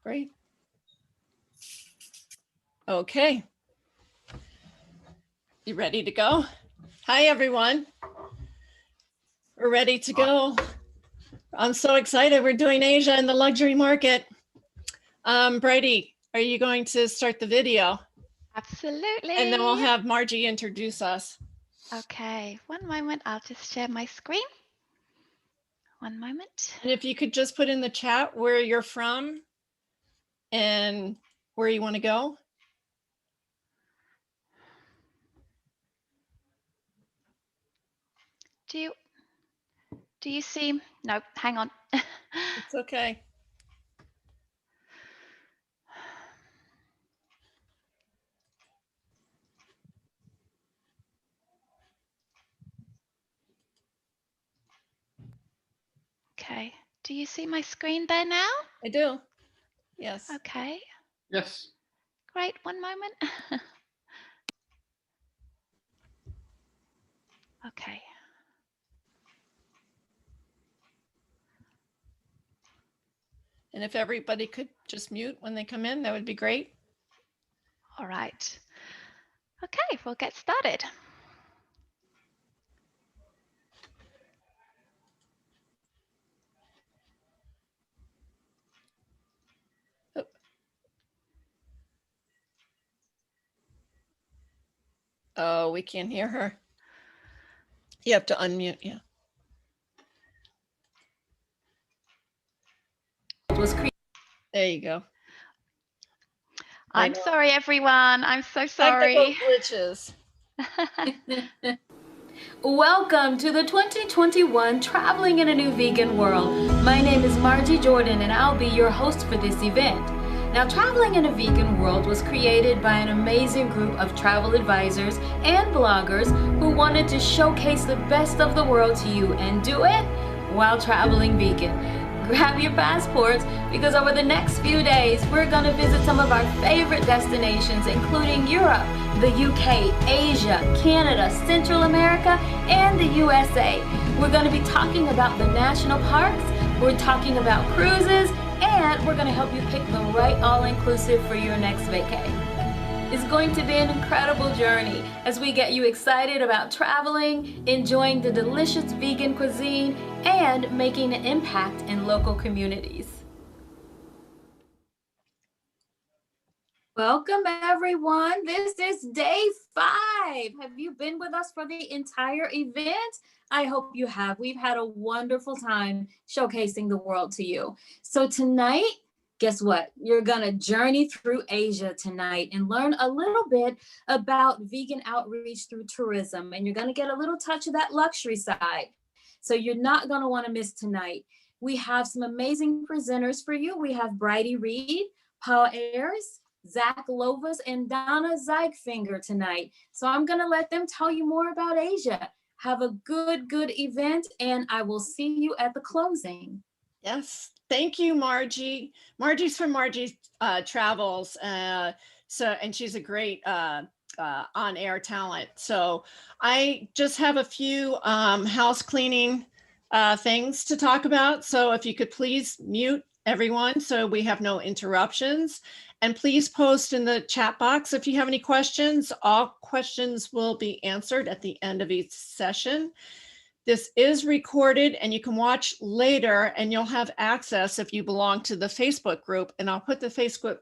Great. Okay. You ready to go? Hi, everyone. We're ready to go. I'm so excited. We're doing Asia in the luxury market. Brady, are you going to start the video? Absolutely. And then we'll have Margie introduce us. Okay, one moment. I'll just share my screen. One moment. And if you could just put in the chat where you're from and where you want to go. Do you see? No, hang on. It's okay. Okay, do you see my screen there now? I do. Yes. Okay. Yes. Great, one moment. Okay. And if everybody could just mute when they come in, that would be great. All right. Okay, we'll get started. Oh, we can't hear her. You have to unmute, yeah. There you go. I'm sorry, everyone. I'm so sorry. Technical glitches. Welcome to the 2021 Traveling in a New Vegan World. My name is Margie Jordan and I'll be your host for this event. Now, Traveling in a Vegan World was created by an amazing group of travel advisors and bloggers who wanted to showcase the best of the world to you and do it while traveling vegan. Grab your passports because over the next few days, we're going to visit some of our favorite destinations, including Europe, the UK, Asia, Canada, Central America, and the USA. We're going to be talking about the national parks, we're talking about cruises, and we're going to help you pick the right all-inclusive for your next vacay. It's going to be an incredible journey as we get you excited about traveling, enjoying the delicious vegan cuisine, and making an impact in local communities. Welcome, everyone. This is day 5. Have you been with us for the entire event? I hope you have. We've had a wonderful time showcasing the world to you. So tonight, guess what? You're going to journey through Asia tonight and learn a little bit about vegan outreach through tourism. And you're going to get a little touch of that luxury side. So you're not going to want to miss tonight. We have some amazing presenters for you. We have Bridie Reed, Paul Ayers, Zach Lovas, and Donna Zeigfinger tonight. So I'm going to let them tell you more about Asia. Have a good event, and I will see you at the closing. Yes, thank you, Margie. Margie's from Margie's Travels, and she's a great on-air talent. So I just have a few house cleaning things to talk about. So if you could please mute everyone so we have no interruptions. And please post in the chat box if you have any questions. All questions will be answered at the end of each session. This is recorded and you can watch later, and you'll have access if you belong to the Facebook group. And I'll put the Facebook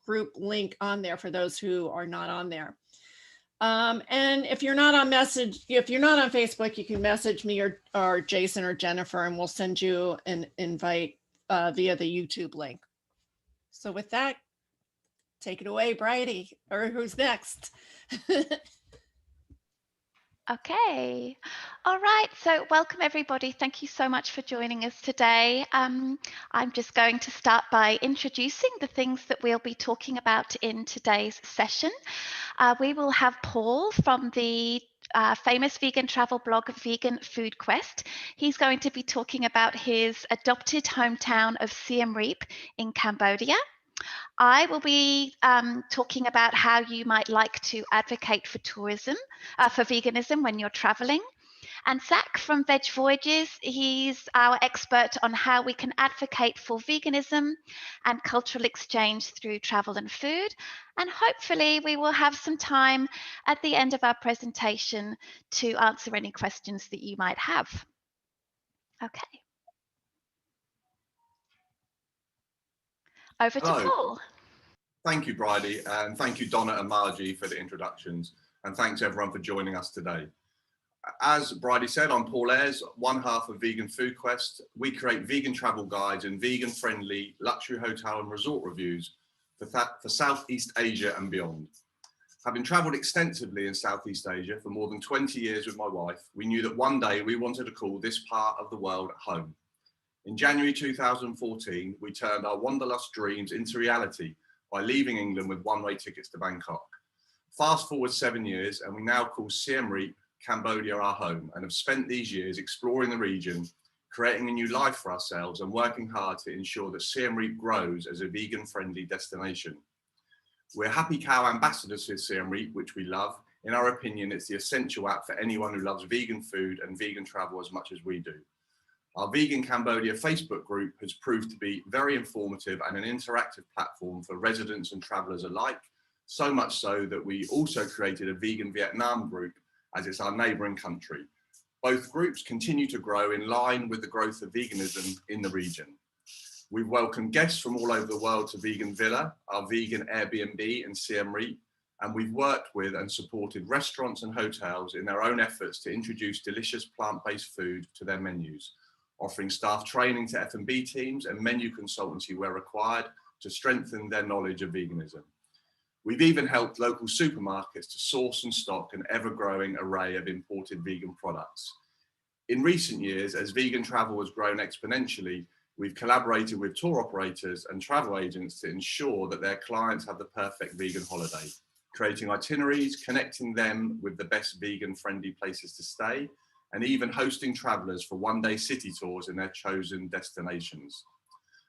group link on there for those who are not on there. And if you're not on Facebook, you can message me or Jason or Jennifer, and we'll send you an invite via the YouTube link. So with that, take it away, Bridie, or who's next? Okay. All right. So welcome, everybody. Thank you so much for joining us today. I'm just going to start by introducing the things that we'll be talking about in today's session. We will have Paul from the famous vegan travel blog Vegan Food Quest. He's going to be talking about his adopted hometown of Siem Reap in Cambodia. I will be talking about how you might like to advocate for tourism, for veganism when you're traveling. And Zach from Veg Voyages, he's our expert on how we can advocate for veganism and cultural exchange through travel and food. And hopefully we will have some time at the end of our presentation to answer any questions that you might have. Okay. Over to Paul. Thank you, Bridie, and thank you, Donna and Margie, for the introductions. And thanks everyone for joining us today. As Bridie said, I'm Paul Ayres, one half of Vegan Food Quest. We create vegan travel guides and vegan-friendly luxury hotel and resort reviews for Southeast Asia and beyond. Having travelled extensively in Southeast Asia for more than 20 years with my wife, we knew that one day we wanted to call this part of the world home. In January 2014, we turned our wanderlust dreams into reality by leaving England with one-way tickets to Bangkok. Fast forward 7 years, and we now call Siem Reap, Cambodia our home, and have spent these years exploring the region, creating a new life for ourselves and working hard to ensure that Siem Reap grows as a vegan-friendly destination. We're happy cow ambassadors for Siem Reap, which we love. In our opinion, it's the essential app for anyone who loves vegan food and vegan travel as much as we do. Our Vegan Cambodia Facebook group has proved to be very informative and an interactive platform for residents and travellers alike, so much so that we also created a Vegan Vietnam group as it's our neighbouring country. Both groups continue to grow in line with the growth of veganism in the region. We've welcomed guests from all over the world to Vegan Villa, our vegan Airbnb in Siem Reap, and we've worked with and supported restaurants and hotels in their own efforts to introduce delicious plant-based food to their menus, offering staff training to F&B teams and menu consultancy where required to strengthen their knowledge of veganism. We've even helped local supermarkets to source and stock an ever-growing array of imported vegan products. In recent years, as vegan travel has grown exponentially, we've collaborated with tour operators and travel agents to ensure that their clients have the perfect vegan holiday, creating itineraries, connecting them with the best vegan-friendly places to stay, and even hosting travelers for one-day city tours in their chosen destinations.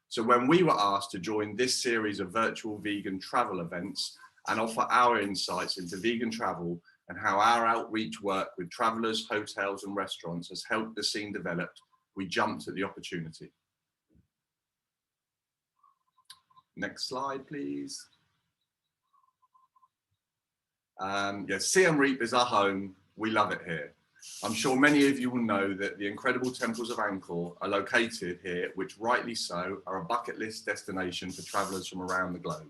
So when we were asked to join this series of virtual vegan travel events and offer our insights into vegan travel and how our outreach work with travelers, hotels and restaurants has helped the scene develop, we jumped at the opportunity. Next slide, please. Yes, Siem Reap is our home. We love it here. I'm sure many of you will know that the incredible temples of Angkor are located here, which rightly so are a bucket list destination for travellers from around the globe.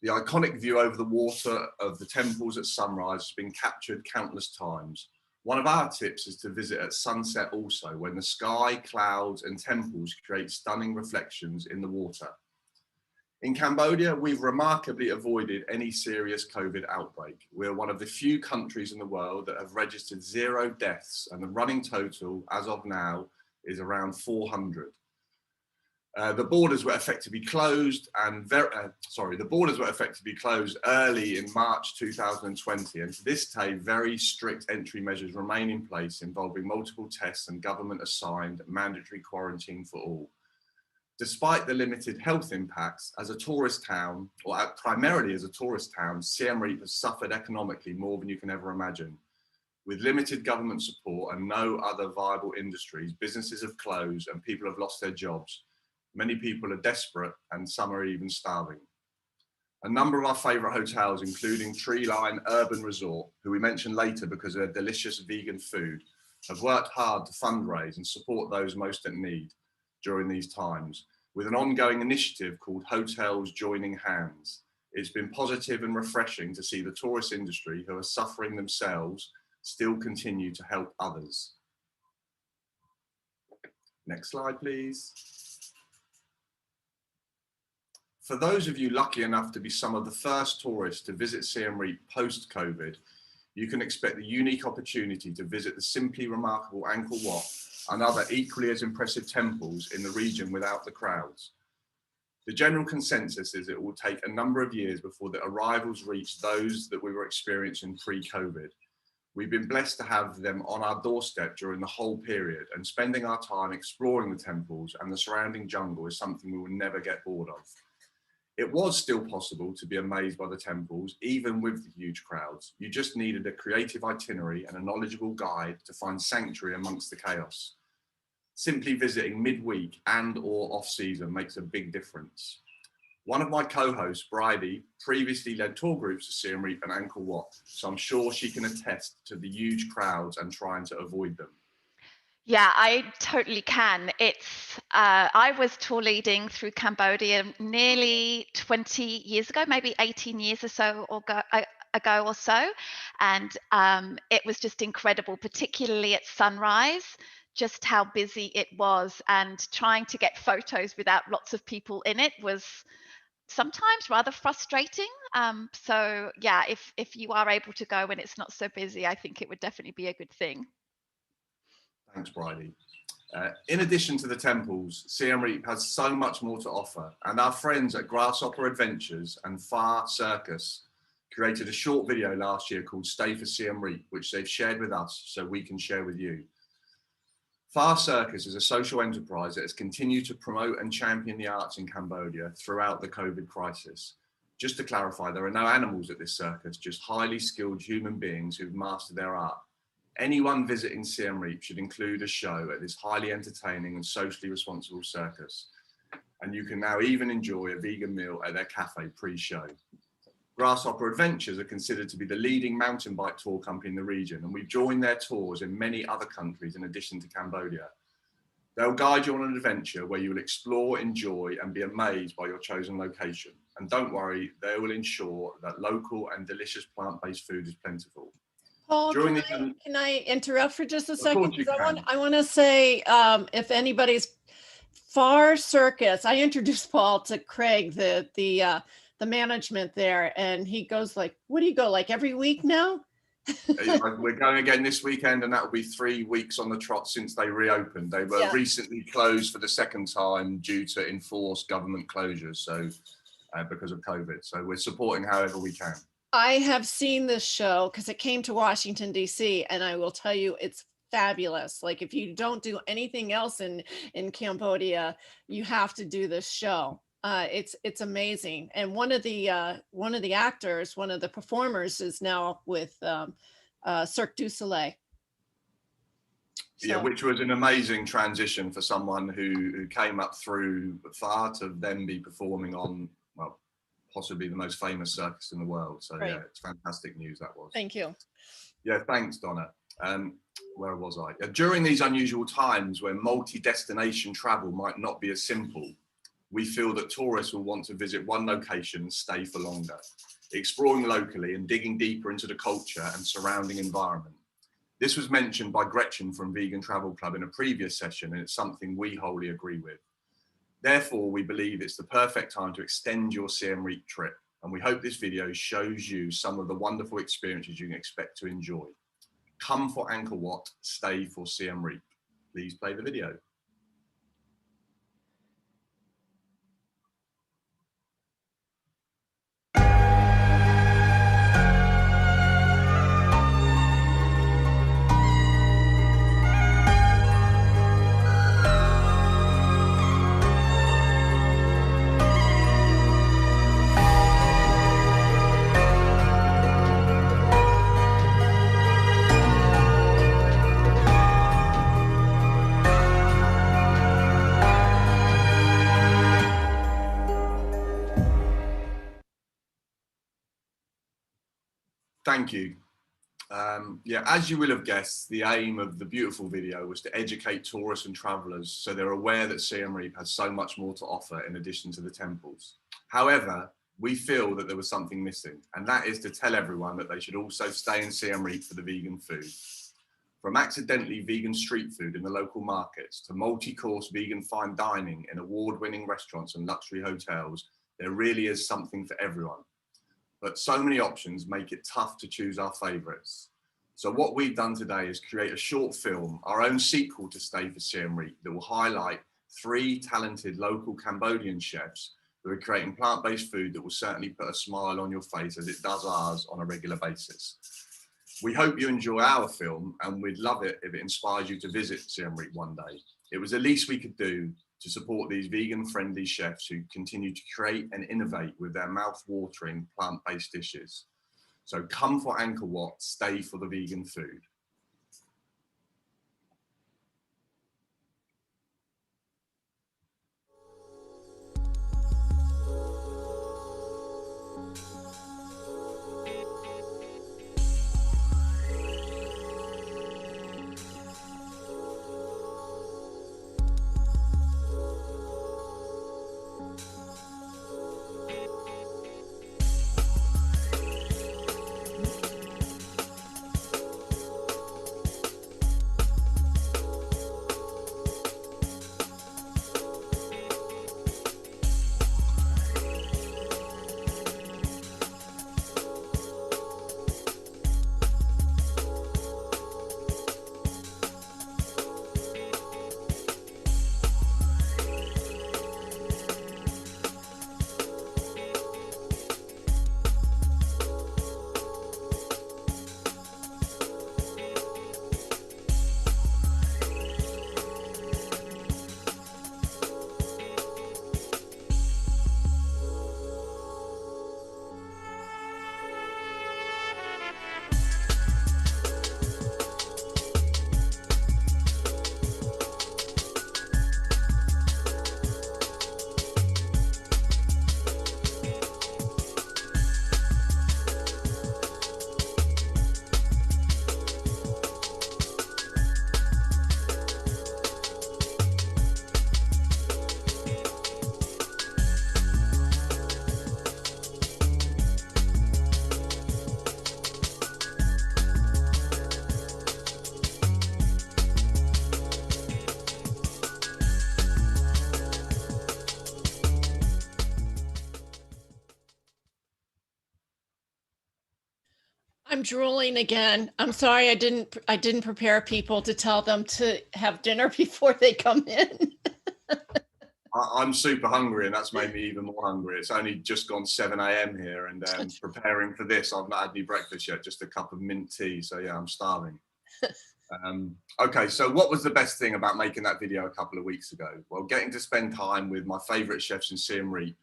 The iconic view over the water of the temples at sunrise has been captured countless times. One of our tips is to visit at sunset also, when the sky, clouds and temples create stunning reflections in the water. In Cambodia, we've remarkably avoided any serious COVID outbreak. We're one of the few countries in the world that have registered 0 deaths, and the running total as of now is around 400. The borders were effectively closed early in March 2020, and to this day, very strict entry measures remain in place involving multiple tests and government-assigned mandatory quarantine for all. Despite the limited health impacts, as a tourist town, or primarily as a tourist town, Siem Reap has suffered economically more than you can ever imagine. With limited government support and no other viable industries, businesses have closed and people have lost their jobs. Many people are desperate and some are even starving. A number of our favourite hotels, including Treeline Urban Resort, who we mention later because of their delicious vegan food, have worked hard to fundraise and support those most in need during these times, with an ongoing initiative called Hotels Joining Hands. It's been positive and refreshing to see the tourist industry, who are suffering themselves, still continue to help others. Next slide, please. For those of you lucky enough to be some of the first tourists to visit Siem Reap post-COVID, you can expect the unique opportunity to visit the simply remarkable Angkor Wat and other equally as impressive temples in the region without the crowds. The general consensus is it will take a number of years before the arrivals reach those that we were experiencing pre-COVID. We've been blessed to have them on our doorstep during the whole period, and spending our time exploring the temples and the surrounding jungle is something we will never get bored of. It was still possible to be amazed by the temples, even with the huge crowds. You just needed a creative itinerary and a knowledgeable guide to find sanctuary amongst the chaos. Simply visiting midweek and or off-season makes a big difference. One of my co-hosts, Bridie, previously led tour groups to Siem Reap and Angkor Wat, so I'm sure she can attest to the huge crowds and trying to avoid them. Yeah, I totally can. I was tour leading through Cambodia nearly 20 years ago, maybe 18 years or so ago or so. And it was just incredible, particularly at sunrise, just how busy it was, and trying to get photos without lots of people in it was sometimes rather frustrating. So yeah, if you are able to go when it's not so busy, I think it would definitely be a good thing. Thanks, Bridie. In addition to the temples, Siem Reap has so much more to offer, and our friends at Grasshopper Adventures and Far Circus created a short video last year called Stay for Siem Reap, which they've shared with us so we can share with you. Far Circus is a social enterprise that has continued to promote and champion the arts in Cambodia throughout the COVID crisis. Just to clarify, there are no animals at this circus, just highly skilled human beings who've mastered their art. Anyone visiting Siem Reap should include a show at this highly entertaining and socially responsible circus. And you can now even enjoy a vegan meal at their cafe pre-show. Grasshopper Adventures are considered to be the leading mountain bike tour company in the region, and we've joined their tours in many other countries in addition to Cambodia. They'll guide you on an adventure where you will explore, enjoy, and be amazed by your chosen location. And don't worry, they will ensure that local and delicious plant-based food is plentiful. Paul, can I interrupt for just a second? I want to say, if anybody's Far Circus, I introduced Paul to Craig, the management there, and he goes like, "What do you go like every week now?" We're going again this weekend, and that will be 3 weeks on the trot since they reopened. They were recently closed for the second time due to enforced government closures, so because of COVID. So we're supporting however we can. I have seen this show because it came to Washington, D.C., and I will tell you, it's fabulous. Like, if you don't do anything else in Cambodia, you have to do this show. It's amazing. And one of the actors, one of the performers, is now with Cirque du Soleil. So. Yeah, which was an amazing transition for someone who came up through Far to then be performing on, well, possibly the most famous circus in the world. So right. Yeah, it's fantastic news that was. Thank you. Yeah, thanks, Donna. Where was I? During these unusual times when multi-destination travel might not be as simple, we feel that tourists will want to visit one location and stay for longer, exploring locally and digging deeper into the culture and surrounding environment. This was mentioned by Gretchen from Vegan Travel Club in a previous session, and it's something we wholly agree with. Therefore, we believe it's the perfect time to extend your Siem Reap trip, and we hope this video shows you some of the wonderful experiences you can expect to enjoy. Come for Angkor Wat, stay for Siem Reap. Please play the video. Thank you. Yeah, as you will have guessed, the aim of the beautiful video was to educate tourists and travelers so they're aware that Siem Reap has so much more to offer in addition to the temples. However, we feel that there was something missing, and that is to tell everyone that they should also stay in Siem Reap for the vegan food. From accidentally vegan street food in the local markets to multi-course vegan fine dining in award-winning restaurants and luxury hotels, there really is something for everyone. But so many options make it tough to choose our favorites. So what we've done today is create a short film, our own sequel to Stay for Siem Reap, that will highlight 3 talented local Cambodian chefs who are creating plant-based food that will certainly put a smile on your face as it does ours on a regular basis. We hope you enjoy our film, and we'd love it if it inspires you to visit Siem Reap one day. It was the least we could do to support these vegan-friendly chefs who continue to create and innovate with their mouth-watering plant-based dishes. So come for Angkor Wat, stay for the vegan food. I'm drooling again. I'm sorry I didn't prepare people to tell them to have dinner before they come in. I'm super hungry, and that's made me even more hungry. It's only just gone 7 a.m. here, and preparing for this, I've not had any breakfast yet, just a cup of mint tea. So yeah, I'm starving. Okay, so what was the best thing about making that video a couple of weeks ago? Well, getting to spend time with my favorite chefs in Siem Reap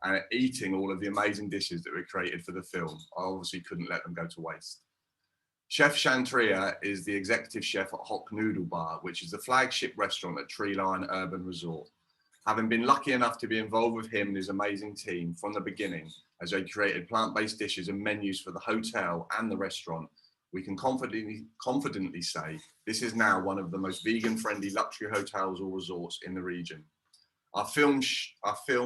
and eating all of the amazing dishes that were created for the film. I obviously couldn't let them go to waste. Chef Shantria is the executive chef at Hock Noodle Bar, which is the flagship restaurant at Treeline Urban Resort. Having been lucky enough to be involved with him and his amazing team from the beginning, as they created plant-based dishes and menus for the hotel and the restaurant, we can confidently say this is now one of the most vegan-friendly luxury hotels or resorts in the region. Our film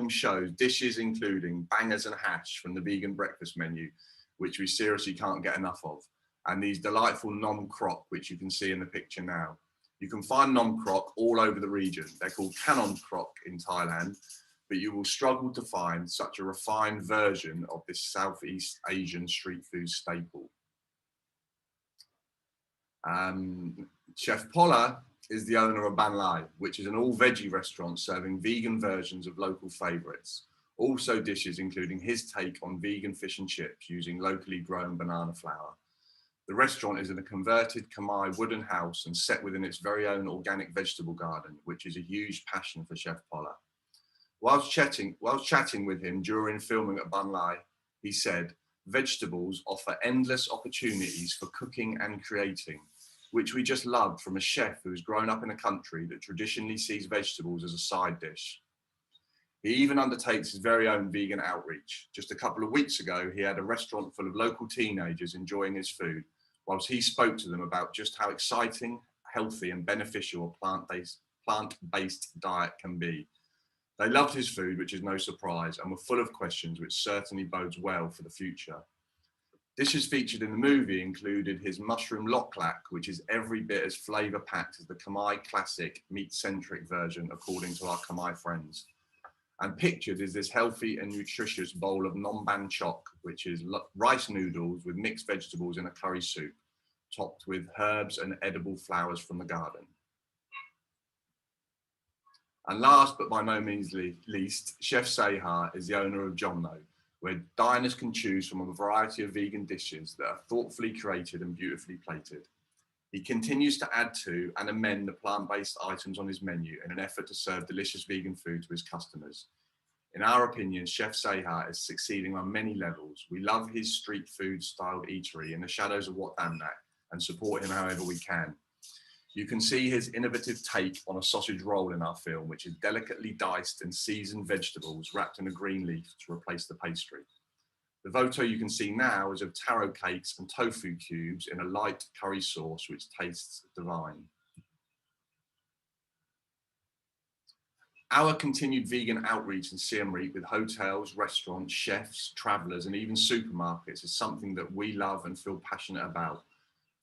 shows dishes including bangers and hash from the vegan breakfast menu, which we seriously can't get enough of, and these delightful nom croc, which you can see in the picture now. You can find nom croc all over the region. They're called canon croc in Thailand, but you will struggle to find such a refined version of this Southeast Asian street food staple. Chef Pola is the owner of Ban Lai, which is an all-veggie restaurant serving vegan versions of local favourites. Also dishes including his take on vegan fish and chips using locally grown banana flour. The restaurant is in a converted Khmer wooden house and set within its very own organic vegetable garden, which is a huge passion for Chef Pola. Whilst chatting with him during filming at Ban Lai, he said, "Vegetables offer endless opportunities for cooking and creating, which we just loved from a chef who has grown up in a country that traditionally sees vegetables as a side dish." He even undertakes his very own vegan outreach. Just a couple of weeks ago, he had a restaurant full of local teenagers enjoying his food, whilst he spoke to them about just how exciting, healthy and beneficial a plant-based diet can be. They loved his food, which is no surprise, and were full of questions, which certainly bodes well for the future. Dishes featured in the movie included his mushroom lok lak, which is every bit as flavour-packed as the Khmer classic meat-centric version, according to our Khmer friends. And pictured is this healthy and nutritious bowl of nom ban chok, which is rice noodles with mixed vegetables in a curry soup, topped with herbs and edible flowers from the garden. And last but by no means least, Chef Sehar is the owner of Jomno, where diners can choose from a variety of vegan dishes that are thoughtfully created and beautifully plated. He continues to add to and amend the plant-based items on his menu in an effort to serve delicious vegan food to his customers. In our opinion, Chef Seha is succeeding on many levels. We love his street food styled eatery in the shadows of Wat Damnak and support him however we can. You can see his innovative take on a sausage roll in our film, which is delicately diced and seasoned vegetables wrapped in a green leaf to replace the pastry. The photo you can see now is of taro cakes and tofu cubes in a light curry sauce, which tastes divine. Our continued vegan outreach in Siem Reap with hotels, restaurants, chefs, travelers, and even supermarkets is something that we love and feel passionate about.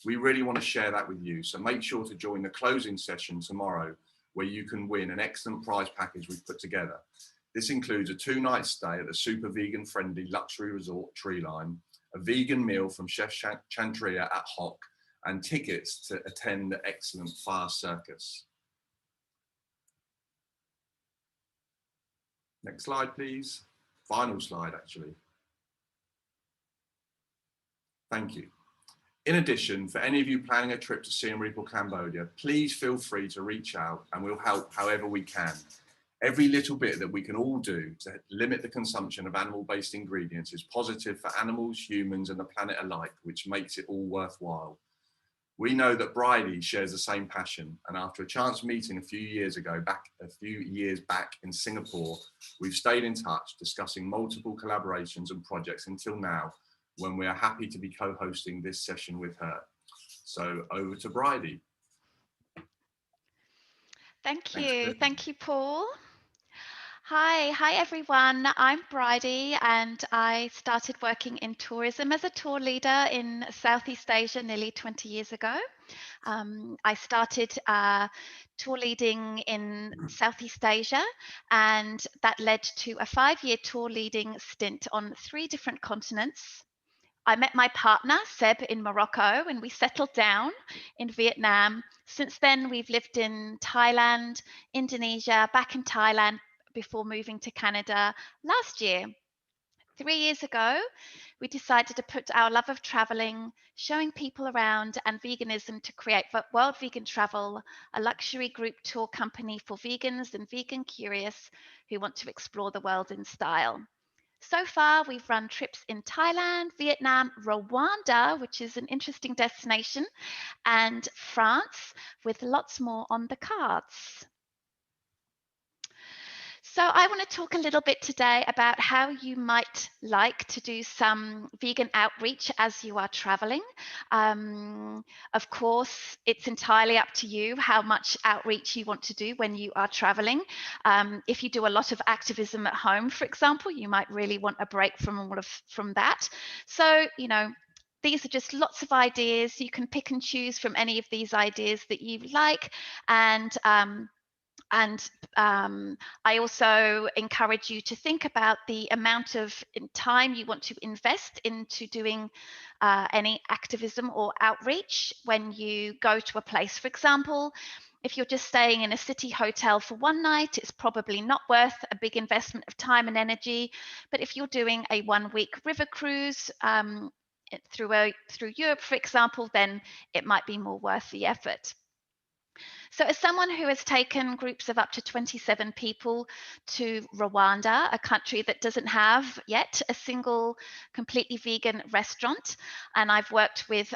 We really want to share that with you, so make sure to join the closing session tomorrow, where you can win an excellent prize package we've put together. This includes a 2-night stay at the super vegan friendly luxury resort Treeline, a vegan meal from Chef Chantria at Hock, and tickets to attend the excellent Fire Circus. Next slide, please. Final slide, actually. Thank you. In addition, for any of you planning a trip to Siem Reap or Cambodia, please feel free to reach out and we'll help however we can. Every little bit that we can all do to limit the consumption of animal-based ingredients is positive for animals, humans, and the planet alike, which makes it all worthwhile. We know that Bridie shares the same passion, and after a chance meeting a few years back in Singapore, we've stayed in touch, discussing multiple collaborations and projects until now, when we are happy to be co-hosting this session with her. So over to Bridie. Thank you, Paul. Hi everyone. I'm Bridie, and I started working in tourism as a tour leader in Southeast Asia nearly 20 years ago. I started tour leading in Southeast Asia, and that led to a 5-year tour leading stint on 3 different continents. I met my partner, Seb, in Morocco, and we settled down in Vietnam. Since then, we've lived in Thailand, Indonesia, back in Thailand before moving to Canada last year. 3 years ago, we decided to put our love of traveling, showing people around, and veganism to create World Vegan Travel, a luxury group tour company for vegans and vegan curious who want to explore the world in style. So far, we've run trips in Thailand, Vietnam, Rwanda, which is an interesting destination, and France, with lots more on the cards. So I want to talk a little bit today about how you might like to do some vegan outreach as you are traveling. Of course, it's entirely up to you how much outreach you want to do when you are traveling. If you do a lot of activism at home, for example, you might really want a break from that. So, you know, these are just lots of ideas. You can pick and choose from any of these ideas that you like, and I also encourage you to think about the amount of time you want to invest into doing any activism or outreach when you go to a place. For example, if you're just staying in a city hotel for one night, it's probably not worth a big investment of time and energy. But if you're doing a 1-week river cruise through Europe, for example, then it might be more worth the effort. So as someone who has taken groups of up to 27 people to Rwanda, a country that doesn't have yet a single completely vegan restaurant, and I've worked with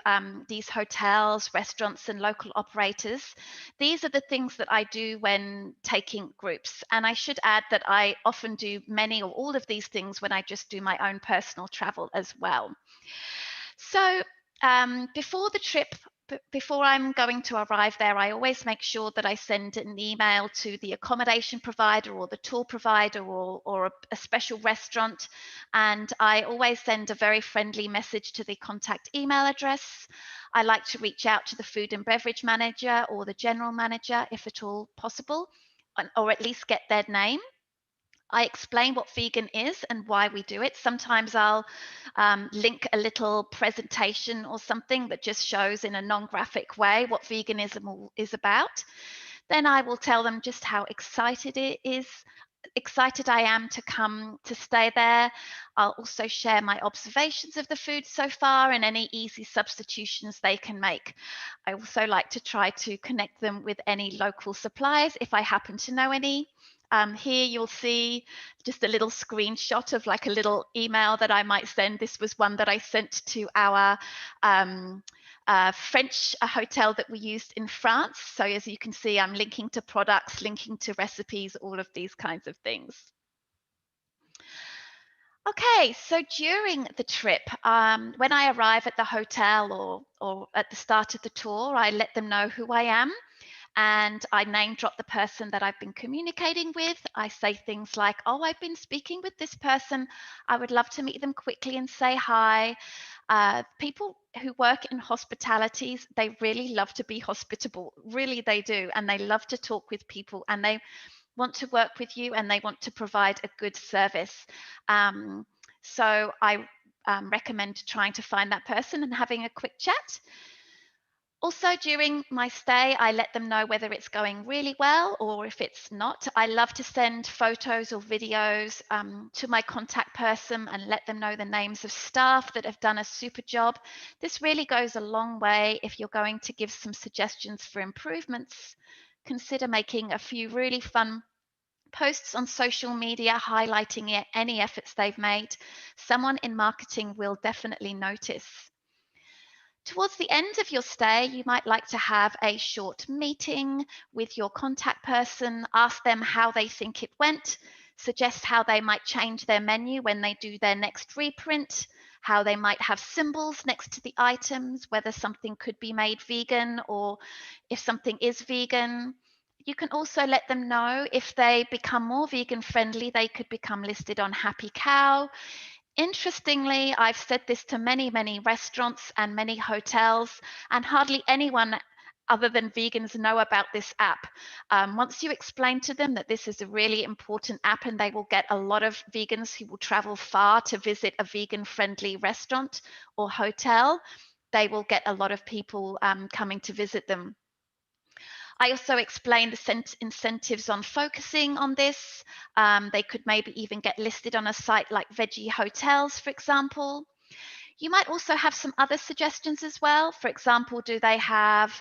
these hotels, restaurants, and local operators, these are the things that I do when taking groups. And I should add that I often do many or all of these things when I just do my own personal travel as well. So before the trip, before I'm going to arrive there, I always make sure that I send an email to the accommodation provider or the tour provider or a special restaurant. And I always send a very friendly message to the contact email address. I like to reach out to the food and beverage manager or the general manager, if at all possible, or at least get their name. I explain what vegan is and why we do it. Sometimes I'll link a little presentation or something that just shows in a non-graphic way what veganism is about. Then I will tell them just how excited it excited I am to come to stay there. I'll also share my observations of the food so far and any easy substitutions they can make. I also like to try to connect them with any local suppliers if I happen to know any. Here you'll see just a little screenshot of like a little email that I might send. This was one that I sent to our French hotel that we used in France. So as you can see, I'm linking to products, linking to recipes, all of these kinds of things. Okay, so during the trip, when I arrive at the hotel or at the start of the tour, I let them know who I am. And I name drop the person that I've been communicating with. I say things like, oh, I've been speaking with this person. I would love to meet them quickly and say hi. People who work in hospitalities, they really love to be hospitable. Really, they do. And they love to talk with people and they want to work with you and they want to provide a good service. So I recommend trying to find that person and having a quick chat. Also, during my stay, I let them know whether it's going really well or if it's not. I love to send photos or videos to my contact person and let them know the names of staff that have done a super job. This really goes a long way if you're going to give some suggestions for improvements. Consider making a few really fun posts on social media highlighting any efforts they've made. Someone in marketing will definitely notice. Towards the end of your stay, you might like to have a short meeting with your contact person, ask them how they think it went, suggest how they might change their menu when they do their next reprint, how they might have symbols next to the items, whether something could be made vegan or if something is vegan. You can also let them know if they become more vegan friendly, they could become listed on Happy Cow. Interestingly, I've said this to many, many restaurants and many hotels, and hardly anyone other than vegans know about this app. Once you explain to them that this is a really important app and they will get a lot of vegans who will travel far to visit a vegan-friendly restaurant or hotel, they will get a lot of people coming to visit them. I also explained the incentives on focusing on this. They could maybe even get listed on a site like Veggie Hotels, for example. You might also have some other suggestions as well. For example, do they have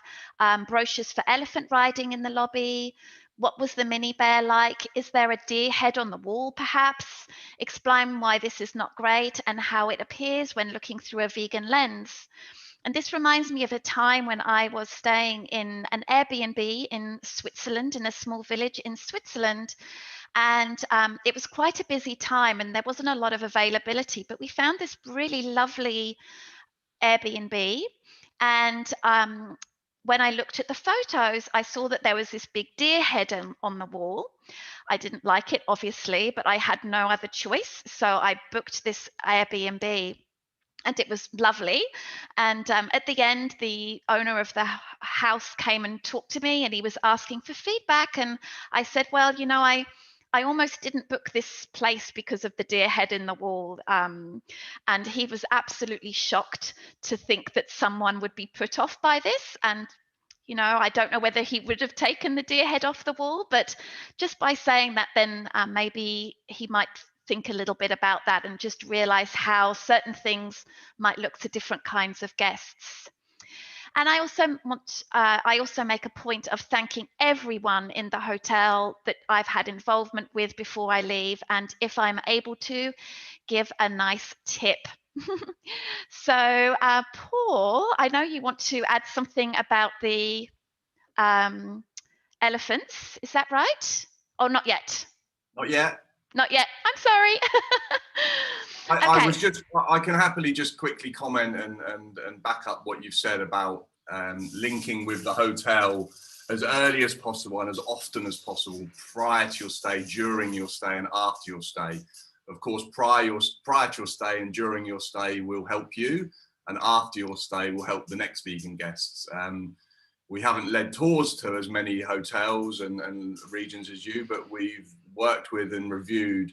brochures for elephant riding in the lobby? What was the mini bear like? Is there a deer head on the wall, perhaps? Explain why this is not great and how it appears when looking through a vegan lens. And this reminds me of a time when I was staying in an Airbnb in Switzerland, in a small village in Switzerland. And it was quite a busy time and there wasn't a lot of availability, but we found this really lovely Airbnb. And when I looked at the photos, I saw that there was this big deer head on the wall. I didn't like it, obviously, but I had no other choice. So I booked this Airbnb. And it was lovely. And at the end, the owner of the house came and talked to me and he was asking for feedback. And I said, well, you know, I almost didn't book this place because of the deer head in the wall. And he was absolutely shocked to think that someone would be put off by this. And, you know, I don't know whether he would have taken the deer head off the wall, but just by saying that, then maybe he might think a little bit about that and just realize how certain things might look to different kinds of guests. And I also make a point of thanking everyone in the hotel that I've had involvement with before I leave, and if I'm able to, give a nice tip. So Paul, I know you want to add something about the elephants, is that right? Or not yet? Not yet. Not yet. I'm sorry. Okay. I can happily just quickly comment and back up what you've said about linking with the hotel as early as possible and as often as possible prior to your stay, during your stay, and after your stay. Of course, prior to your stay and during your stay will help you, and after your stay will help the next vegan guests. We haven't led tours to as many hotels and regions as you, but we've worked with and reviewed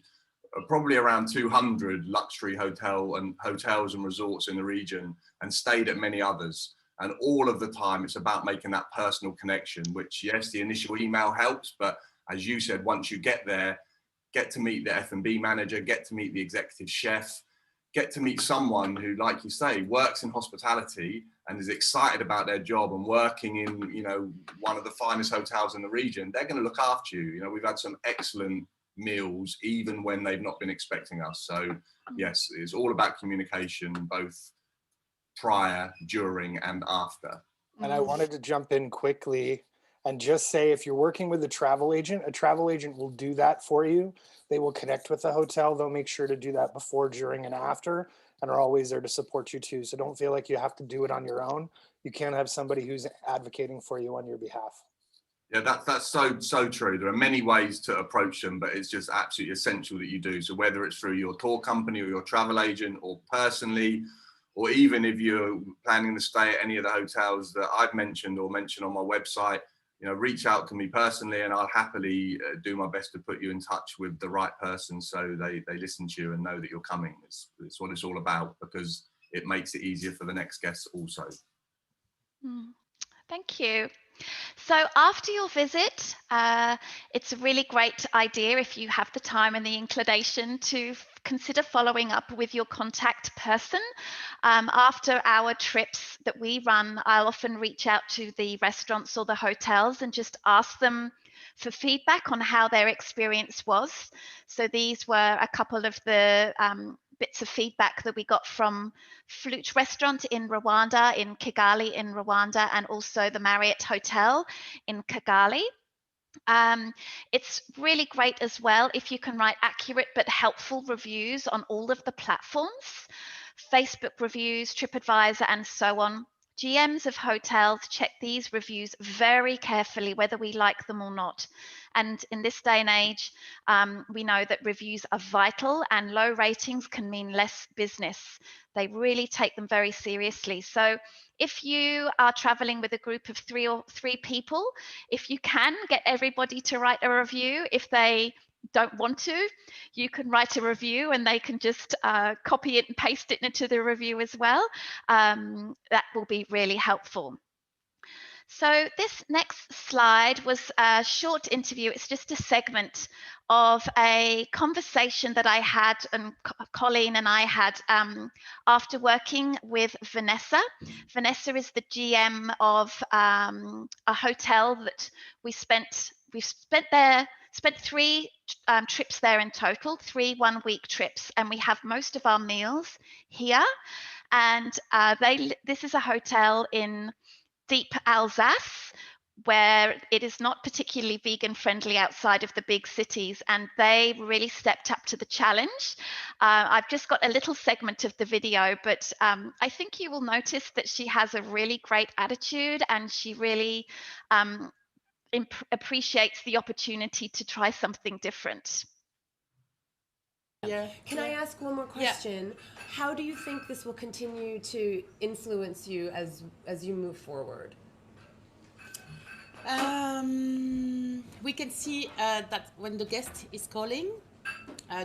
probably around 200 luxury hotels and resorts in the region, and stayed at many others. And all of the time, it's about making that personal connection, which, yes, the initial email helps, but as you said, once you get there, get to meet the F&B manager, get to meet the executive chef, get to meet someone who, like you say, works in hospitality and is excited about their job and working in, you know, one of the finest hotels in the region. They're going to look after you. You know, we've had some excellent meals even when they've not been expecting us. So yes, it's all about communication, both prior, during and after. And I wanted to jump in quickly and just say, if you're working with a travel agent will do that for you. They will connect with the hotel. They'll make sure to do that before, during, and after, and are always there to support you too. So don't feel like you have to do it on your own. You can have somebody who's advocating for you on your behalf. Yeah, that's so true. There are many ways to approach them, but it's just absolutely essential that you do. So whether it's through your tour company or your travel agent or personally, or even if you're planning to stay at any of the hotels that I've mentioned or mentioned on my website, you know, reach out to me personally and I'll happily do my best to put you in touch with the right person so they listen to you and know that you're coming. It's what it's all about, because it makes it easier for the next guests also. Thank you. So after your visit, it's a really great idea, if you have the time and the inclination, to consider following up with your contact person. After our trips that we run, I'll often reach out to the restaurants or the hotels and just ask them for feedback on how their experience was. So these were a couple of the bits of feedback that we got from Flute Restaurant in Rwanda, in Kigali in Rwanda, and also the Marriott Hotel in Kigali. It's really great as well if you can write accurate but helpful reviews on all of the platforms, Facebook reviews, TripAdvisor, and so on. GMs of hotels check these reviews very carefully, whether we like them or not. And in this day and age, we know that reviews are vital, and low ratings can mean less business. They really take them very seriously. So if you are traveling with a group of three people, if you can get everybody to write a review, if they don't want to, you can write a review and they can just copy it and paste it into the review as well. That will be really helpful. So this next slide was a short interview. It's just a segment of a conversation that I had, and Colleen and I had, after working with Vanessa. Vanessa is the GM of a hotel that we've spent 3 trips there in total, 3 one-week trips, and we have most of our meals here. And this is a hotel in deep Alsace, where it is not particularly vegan friendly outside of the big cities, and they really stepped up to the challenge. I've just got a little segment of the video, but I think you will notice that she has a really great attitude, and she really appreciates the opportunity to try something different. Yeah. Can I ask one more question? Yeah. How do you think this will continue to influence you as you move forward? We can see that when the guest is calling,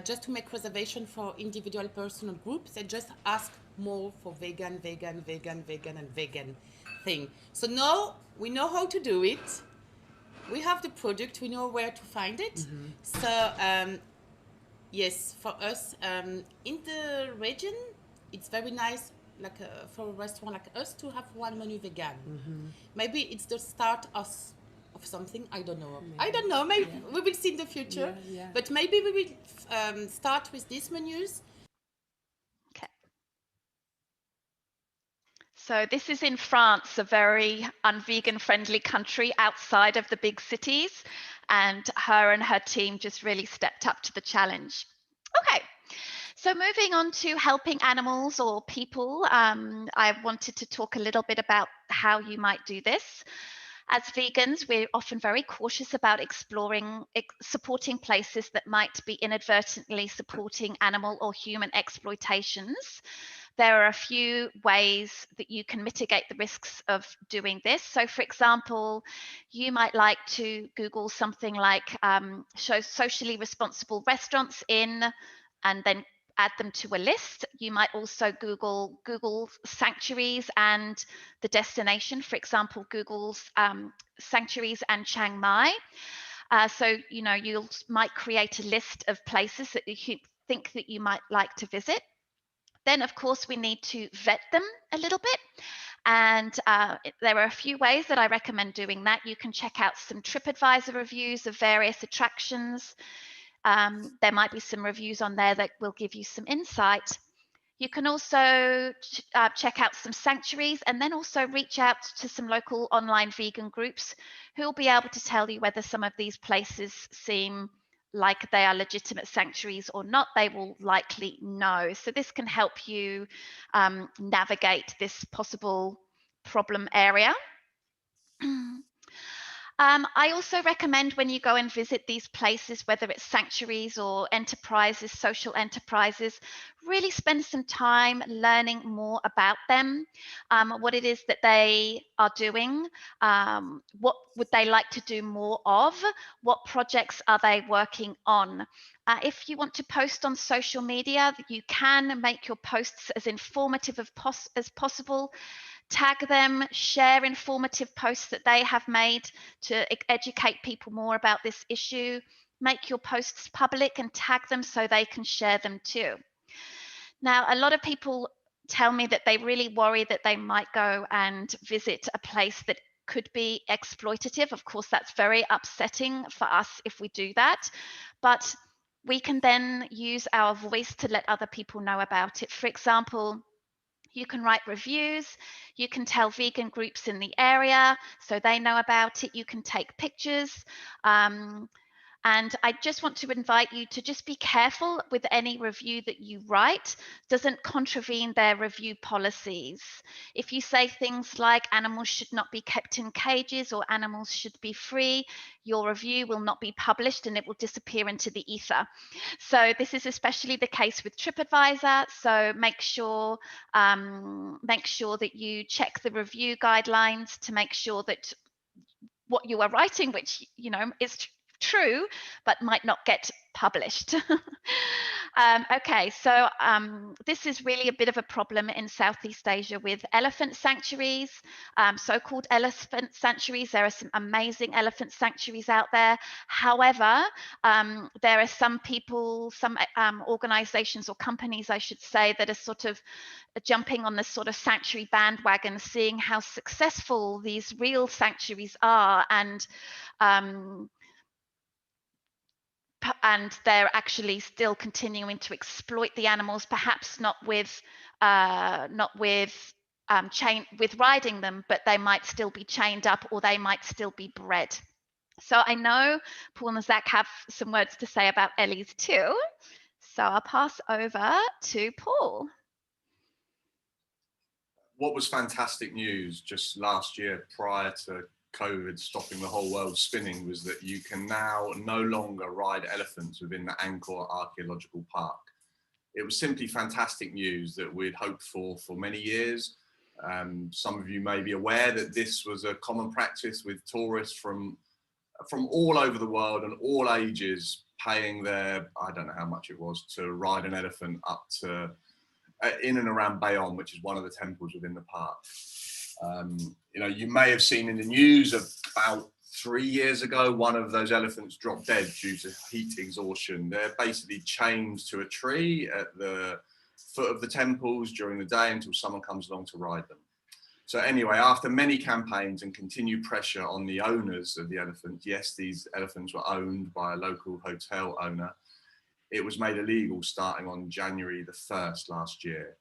just to make reservation for individual person or groups, they just ask more for vegan and vegan thing. So now we know how to do it. We have the product, we know where to find it. So yes, for us in the region, it's very nice, like for a restaurant like us, to have one menu vegan. Maybe it's the start of something. I don't know. Maybe. I don't know. Maybe we will see in the future. But maybe we will start with these menus. Okay. So this is in France, a very unvegan friendly country outside of the big cities, and her team just really stepped up to the challenge. Okay, so moving on to helping animals or people, I wanted to talk a little bit about how you might do this. As vegans, we're often very cautious about supporting places that might be inadvertently supporting animal or human exploitations. There are a few ways that you can mitigate the risks of doing this. So for example, you might like to Google something like show socially responsible restaurants in, and then add them to a list. You might also Google sanctuaries and the destination, for example, Google's sanctuaries and Chiang Mai. So, you know, you might create a list of places that you think that you might like to visit. Then, of course, we need to vet them a little bit. And there are a few ways that I recommend doing that. You can check out some TripAdvisor reviews of various attractions. There might be some reviews on there that will give you some insight. You can also check out some sanctuaries, and then also reach out to some local online vegan groups who will be able to tell you whether some of these places seem like they are legitimate sanctuaries or not. They will likely know. So this can help you navigate this possible problem area. I also recommend when you go and visit these places, whether it's sanctuaries or enterprises, social enterprises, really spend some time learning more about them, what it is that they are doing, what would they like to do more of, what projects are they working on. If you want to post on social media, you can make your posts as informative as possible. Tag them, share informative posts that they have made to educate people more about this issue. Make your posts public and tag them so they can share them too. Now, a lot of people tell me that they really worry that they might go and visit a place that could be exploitative. Of course, that's very upsetting for us if we do that, but we can then use our voice to let other people know about it. For example, you can write reviews, you can tell vegan groups in the area so they know about it, you can take pictures. And I just want to invite you to just be careful with any review that you write doesn't contravene their review policies. If you say things like animals should not be kept in cages or animals should be free, your review will not be published and it will disappear into the ether. So this is especially the case with TripAdvisor. So make sure that you check the review guidelines to make sure that what you are writing, which is true, but might not get published. Okay, so this is really a bit of a problem in Southeast Asia with elephant sanctuaries, so-called elephant sanctuaries. There are some amazing elephant sanctuaries out there. However, there are some people, some organizations or companies, I should say, that are sort of jumping on this sort of sanctuary bandwagon, seeing how successful these real sanctuaries are, and they're actually still continuing to exploit the animals, perhaps not with riding them, but they might still be chained up or they might still be bred. So I know Paul and Zach have some words to say about Ellie's too. So I'll pass over to Paul. What was fantastic news just last year prior to COVID stopping the whole world spinning was that you can now no longer ride elephants within the Angkor Archaeological Park. It was simply fantastic news that we'd hoped for many years. Some of you may be aware that this was a common practice with tourists from all over the world and all ages paying their, I don't know how much it was, to ride an elephant up to in and around Bayonne, which is one of the temples within the park. You may have seen in the news about 3 years ago, one of those elephants dropped dead due to heat exhaustion. They're basically chained to a tree at the foot of the temples during the day until someone comes along to ride them. So anyway, after many campaigns and continued pressure on the owners of the elephants, yes, these elephants were owned by a local hotel owner, it was made illegal starting on January the 1st last year.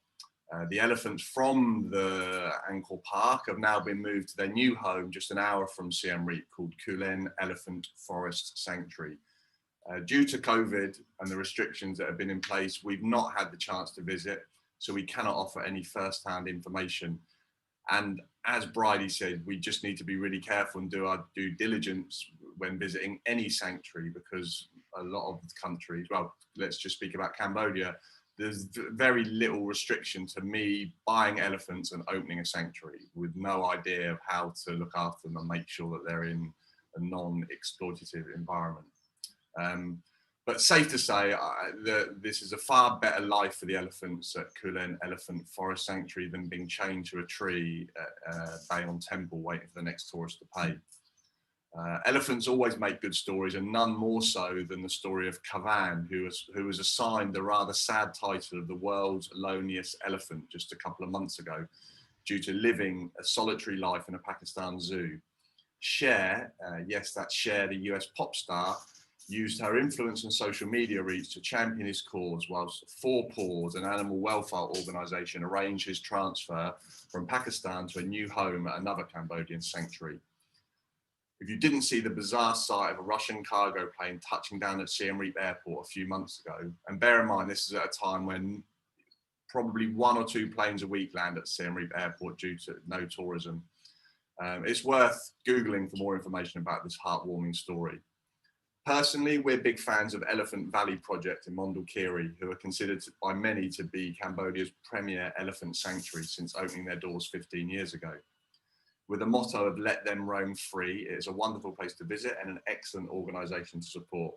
The elephants from the Angkor Park have now been moved to their new home just an hour from Siem Reap called Kulen Elephant Forest Sanctuary. Due to COVID and the restrictions that have been in place, we've not had the chance to visit, so we cannot offer any first-hand information. And as Bridie said, we just need to be really careful and do our due diligence when visiting any sanctuary, because a lot of countries, well, let's just speak about Cambodia, there's very little restriction to me buying elephants and opening a sanctuary with no idea of how to look after them and make sure that they're in a non-exploitative environment. But safe to say that this is a far better life for the elephants at Kulen Elephant Forest Sanctuary than being chained to a tree at Bayonne Temple waiting for the next tourist to pay. Elephants always make good stories, and none more so than the story of Kavan, who was assigned the rather sad title of the world's loneliest elephant just a couple of months ago, due to living a solitary life in a Pakistan zoo. Cher, yes, that's Cher, the US pop star, used her influence and social media reach to champion his cause, whilst Four Paws, an animal welfare organisation, arranged his transfer from Pakistan to a new home at another Cambodian sanctuary. If you didn't see the bizarre sight of a Russian cargo plane touching down at Siem Reap Airport a few months ago, and bear in mind this is at a time when probably 1 or 2 planes a week land at Siem Reap Airport due to no tourism, it's worth Googling for more information about this heartwarming story. Personally, we're big fans of Elephant Valley Project in Mondulkiri, who are considered by many to be Cambodia's premier elephant sanctuary since opening their doors 15 years ago. With the motto of let them roam free, it is a wonderful place to visit and an excellent organisation to support.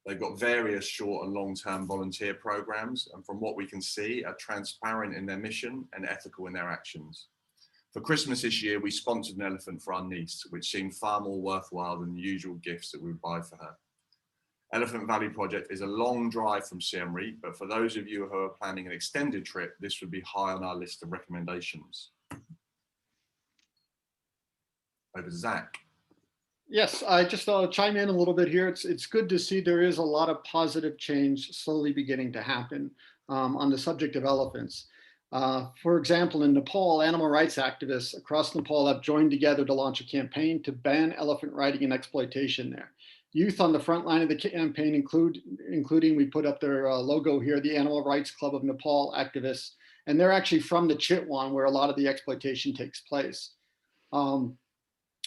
They've got various short and long-term volunteer programs, and from what we can see, are transparent in their mission and ethical in their actions. For Christmas this year, we sponsored an elephant for our niece, which seemed far more worthwhile than the usual gifts that we would buy for her. Elephant Valley Project is a long drive from Siem Reap, but for those of you who are planning an extended trip, this would be high on our list of recommendations. Over to Zach. Yes, I just chime in a little bit here. It's good to see there is a lot of positive change slowly beginning to happen on the subject of elephants. For example, in Nepal, animal rights activists across Nepal have joined together to launch a campaign to ban elephant riding and exploitation there. Youth on the front line of the campaign, including, we put up their logo here, the Animal Rights Club of Nepal activists, and they're actually from the Chitwan, where a lot of the exploitation takes place.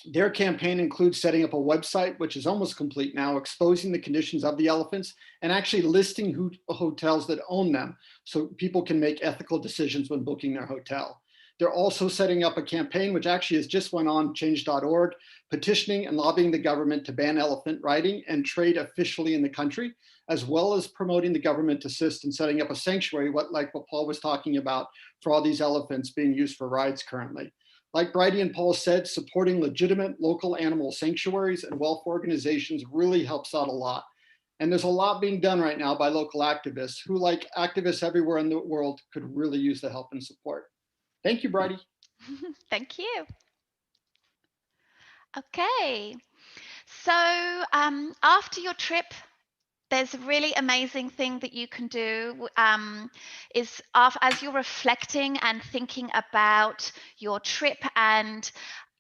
Their campaign includes setting up a website, which is almost complete now, exposing the conditions of the elephants and actually listing hotels that own them so people can make ethical decisions when booking their hotel. They're also setting up a campaign, which actually has just went on change.org, petitioning and lobbying the government to ban elephant riding and trade officially in the country, as well as promoting the government to assist in setting up a sanctuary, like what Paul was talking about, for all these elephants being used for rides currently. Like Bridie and Paul said, supporting legitimate local animal sanctuaries and welfare organizations really helps out a lot. And there's a lot being done right now by local activists who, like activists everywhere in the world, could really use the help and support. Thank you, Bridie. Thank you. Okay, so after your trip, there's a really amazing thing that you can do is as you're reflecting and thinking about your trip, and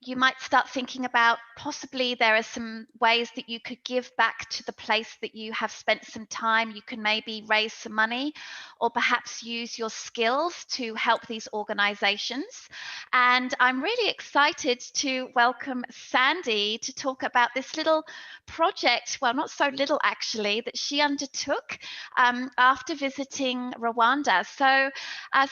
you might start thinking about possibly there are some ways that you could give back to the place that you have spent some time. You can maybe raise some money or perhaps use your skills to help these organizations. And I'm really excited to welcome Sandy to talk about this little project, well, not so little actually, that she undertook after visiting Rwanda. So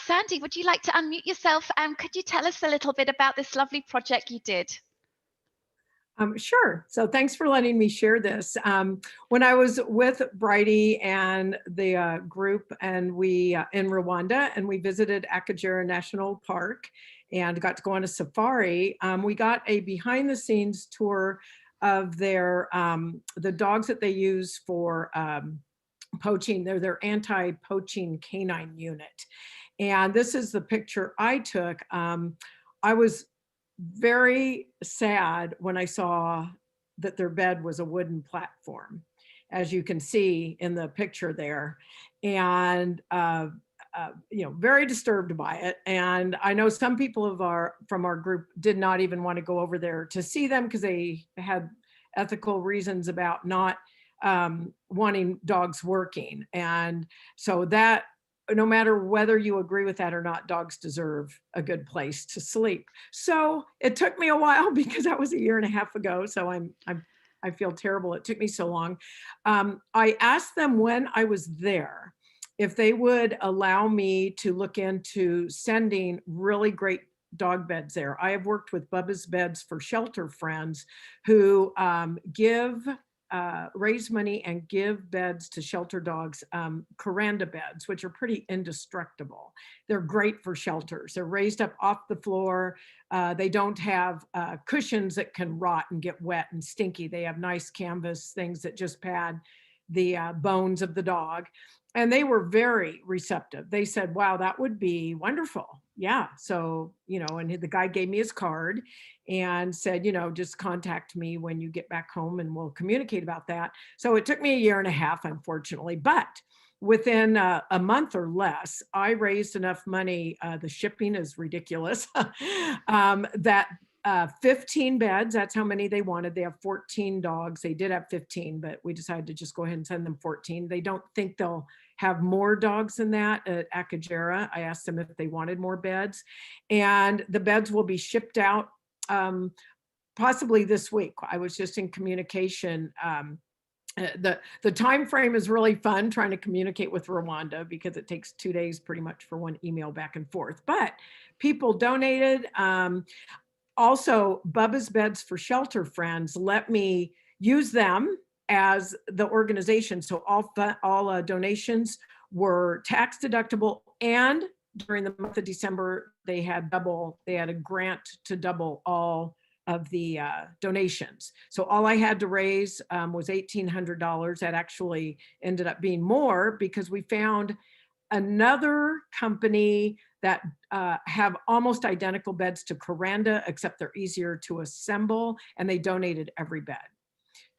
Sandy, would you like to unmute yourself and could you tell us a little bit about this lovely project you did? Sure. So thanks for letting me share this. When I was with Bridie and the group, and we in Rwanda, and we visited Akagera National Park and got to go on a safari, we got a behind-the-scenes tour of their the dogs that they use for poaching. They're their anti-poaching canine unit. And this is the picture I took. I was very sad when I saw that their bed was a wooden platform, as you can see in the picture there. And very disturbed by it. And I know some people from our group did not even want to go over there to see them because they had ethical reasons about not wanting dogs working. And so that, no matter whether you agree with that or not, dogs deserve a good place to sleep. So it took me a while because that was 1.5 years ago. So I feel terrible. It took me so long. I asked them when I was there if they would allow me to look into sending really great dog beds there. I have worked with Bubba's Beds for Shelter Friends, who give raise money and give beds to shelter dogs, Kuranda beds, which are pretty indestructible. They're great for shelters. They're raised up off the floor. They don't have cushions that can rot and get wet and stinky. They have nice canvas things that just pad the bones of the dog. And they were very receptive. They said, wow, that would be wonderful. Yeah. So, and the guy gave me his card and said, just contact me when you get back home and we'll communicate about that. So it took me a year and a half, unfortunately, but within a month or less, I raised enough money. The shipping is ridiculous. That 15 beds, that's how many they wanted. They have 14 dogs. They did have 15, but we decided to just go ahead and send them 14. They don't think they'll have more dogs than that at Akagera. I asked them if they wanted more beds, and the beds will be shipped out possibly this week. I was just in communication. The time frame is really fun trying to communicate with Rwanda because it takes 2 days pretty much for one email back and forth, but people donated. Also, Bubba's Beds for Shelter Friends let me use them as the organization. So all donations were tax deductible, and during the month of December, they had a grant to double all of the donations. So all I had to raise was $1,800. That actually ended up being more because we found another company that have almost identical beds to Kuranda, except they're easier to assemble, and they donated every bed.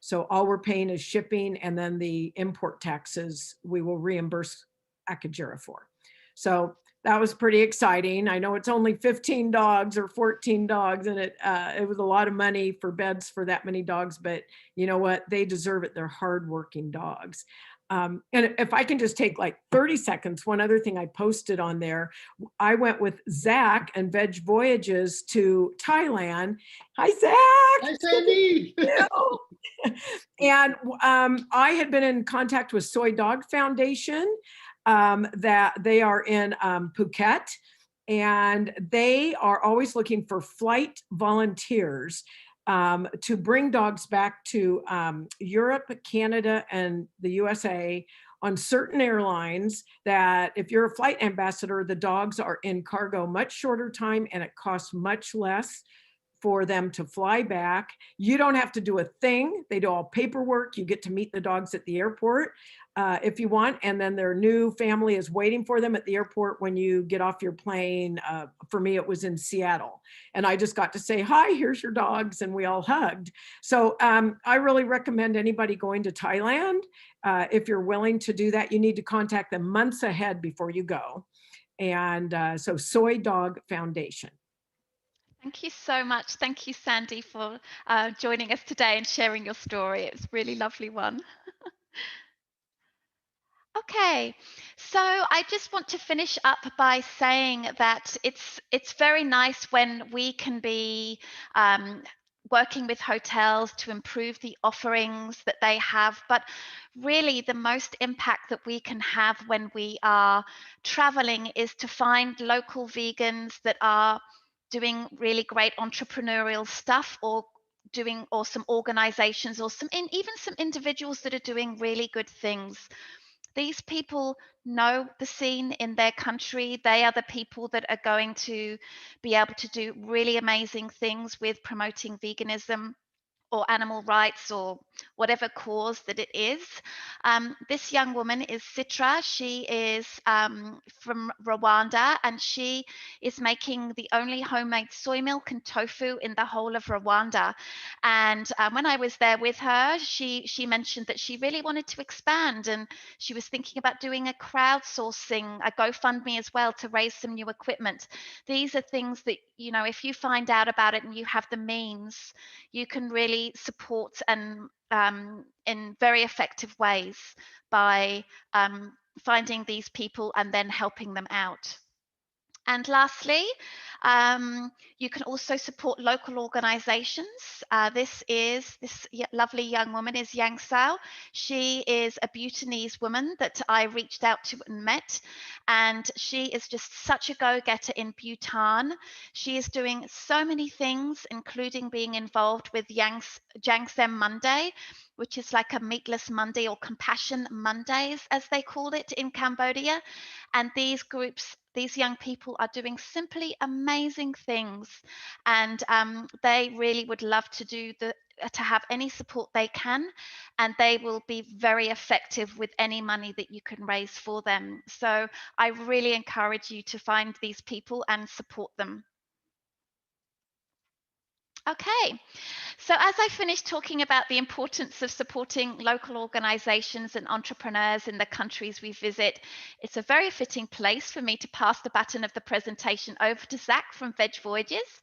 So all we're paying is shipping, and then the import taxes we will reimburse Akagera for. So that was pretty exciting. I know it's only 15 dogs or 14 dogs, and it was a lot of money for beds for that many dogs, but you know what? They deserve it. They're hardworking dogs. And if I can just take like 30 seconds, one other thing I posted on there, I went with Zach and Veg Voyages to Thailand. Hi, Zach. Hi, Sandy. And I had been in contact with Soy Dog Foundation, that they are in Phuket, and they are always looking for flight volunteers to bring dogs back to Europe, Canada, and the USA on certain airlines, that if you're a flight ambassador, the dogs are in cargo much shorter time and it costs much less for them to fly back. You don't have to do a thing. They do all paperwork. You get to meet the dogs at the airport if you want. And then their new family is waiting for them at the airport when you get off your plane. For me, it was in Seattle. And I just got to say, hi, here's your dogs. And we all hugged. So I really recommend anybody going to Thailand. If you're willing to do that, you need to contact them months ahead before you go. And so Soy Dog Foundation. Thank you so much. Thank you, Sandy, for joining us today and sharing your story. It was a really lovely one. Okay, so I just want to finish up by saying that it's very nice when we can be working with hotels to improve the offerings that they have, but really the most impact that we can have when we are traveling is to find local vegans that are doing really great entrepreneurial stuff, or some organizations, or even some individuals that are doing really good things. These people know the scene in their country. They are the people that are going to be able to do really amazing things with promoting veganism or animal rights or whatever cause that it is. This young woman is Citra. She is from Rwanda, and she is making the only homemade soy milk and tofu in the whole of Rwanda. And when I was there with her, she mentioned that she really wanted to expand, and she was thinking about doing a crowdsourcing, a GoFundMe as well, to raise some new equipment. These are things that, if you find out about it and you have the means, you can really support and in very effective ways by finding these people and then helping them out. And lastly, you can also support local organizations. This lovely young woman is Yang Sao. She is a Bhutanese woman that I reached out to and met, and she is just such a go-getter in Bhutan. She is doing so many things, including being involved with Jangsem Monday, which is like a meatless Monday or Compassion Mondays, as they call it in Cambodia. And these groups, these young people are doing simply amazing things. And they really would love to to have any support they can, and they will be very effective with any money that you can raise for them. So I really encourage you to find these people and support them. Okay, so as I finished talking about the importance of supporting local organizations and entrepreneurs in the countries we visit, it's a very fitting place for me to pass the baton of the presentation over to Zach from Veg Voyages,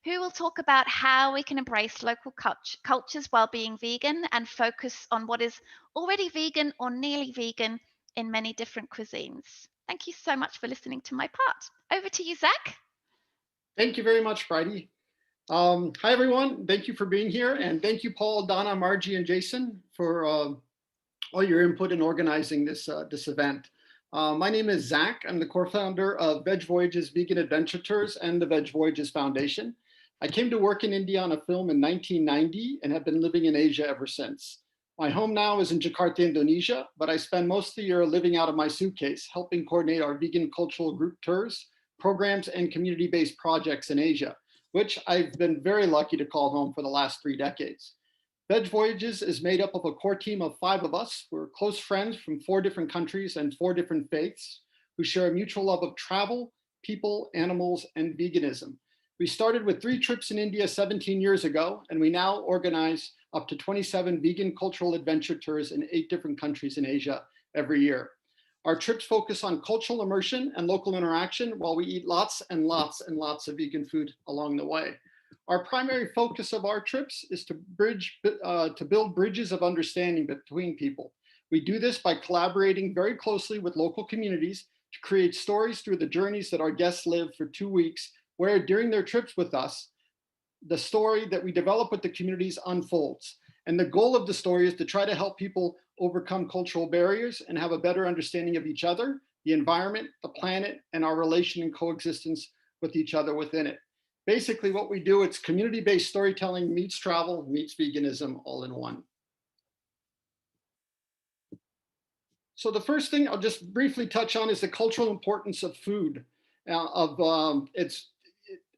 who will talk about how we can embrace local cultures while being vegan and focus on what is already vegan or nearly vegan in many different cuisines. Thank you so much for listening to my part. Over to you, Zach. Thank you very much, Bridie. Hi, everyone. Thank you for being here. And thank you, Paul, Donna, Margie, and Jason for all your input in organizing this event. My name is Zach. I'm the co-founder of Veg Voyages Vegan Adventure Tours and the Veg Voyages Foundation. I came to work in India on a film in 1990 and have been living in Asia ever since. My home now is in Jakarta, Indonesia, but I spend most of the year living out of my suitcase, helping coordinate our vegan cultural group tours, programs, and community-based projects in Asia, which I've been very lucky to call home for the last 3 decades. Veg Voyages is made up of a core team of 5 of us. We're close friends from 4 different countries and 4 different faiths who share a mutual love of travel, people, animals, and veganism. We started with 3 trips in India 17 years ago, and we now organize up to 27 vegan cultural adventure tours in 8 different countries in Asia every year. Our trips focus on cultural immersion and local interaction while we eat lots and lots and lots of vegan food along the way. Our primary focus of our trips is to build bridges of understanding between people. We do this by collaborating very closely with local communities to create stories through the journeys that our guests live for 2 weeks, where during their trips with us, the story that we develop with the communities unfolds. And the goal of the story is to try to help people overcome cultural barriers and have a better understanding of each other, the environment, the planet, and our relation and coexistence with each other within it. Basically what we do, it's community-based storytelling meets travel, meets veganism all in one. So the first thing I'll just briefly touch on is the cultural importance of food.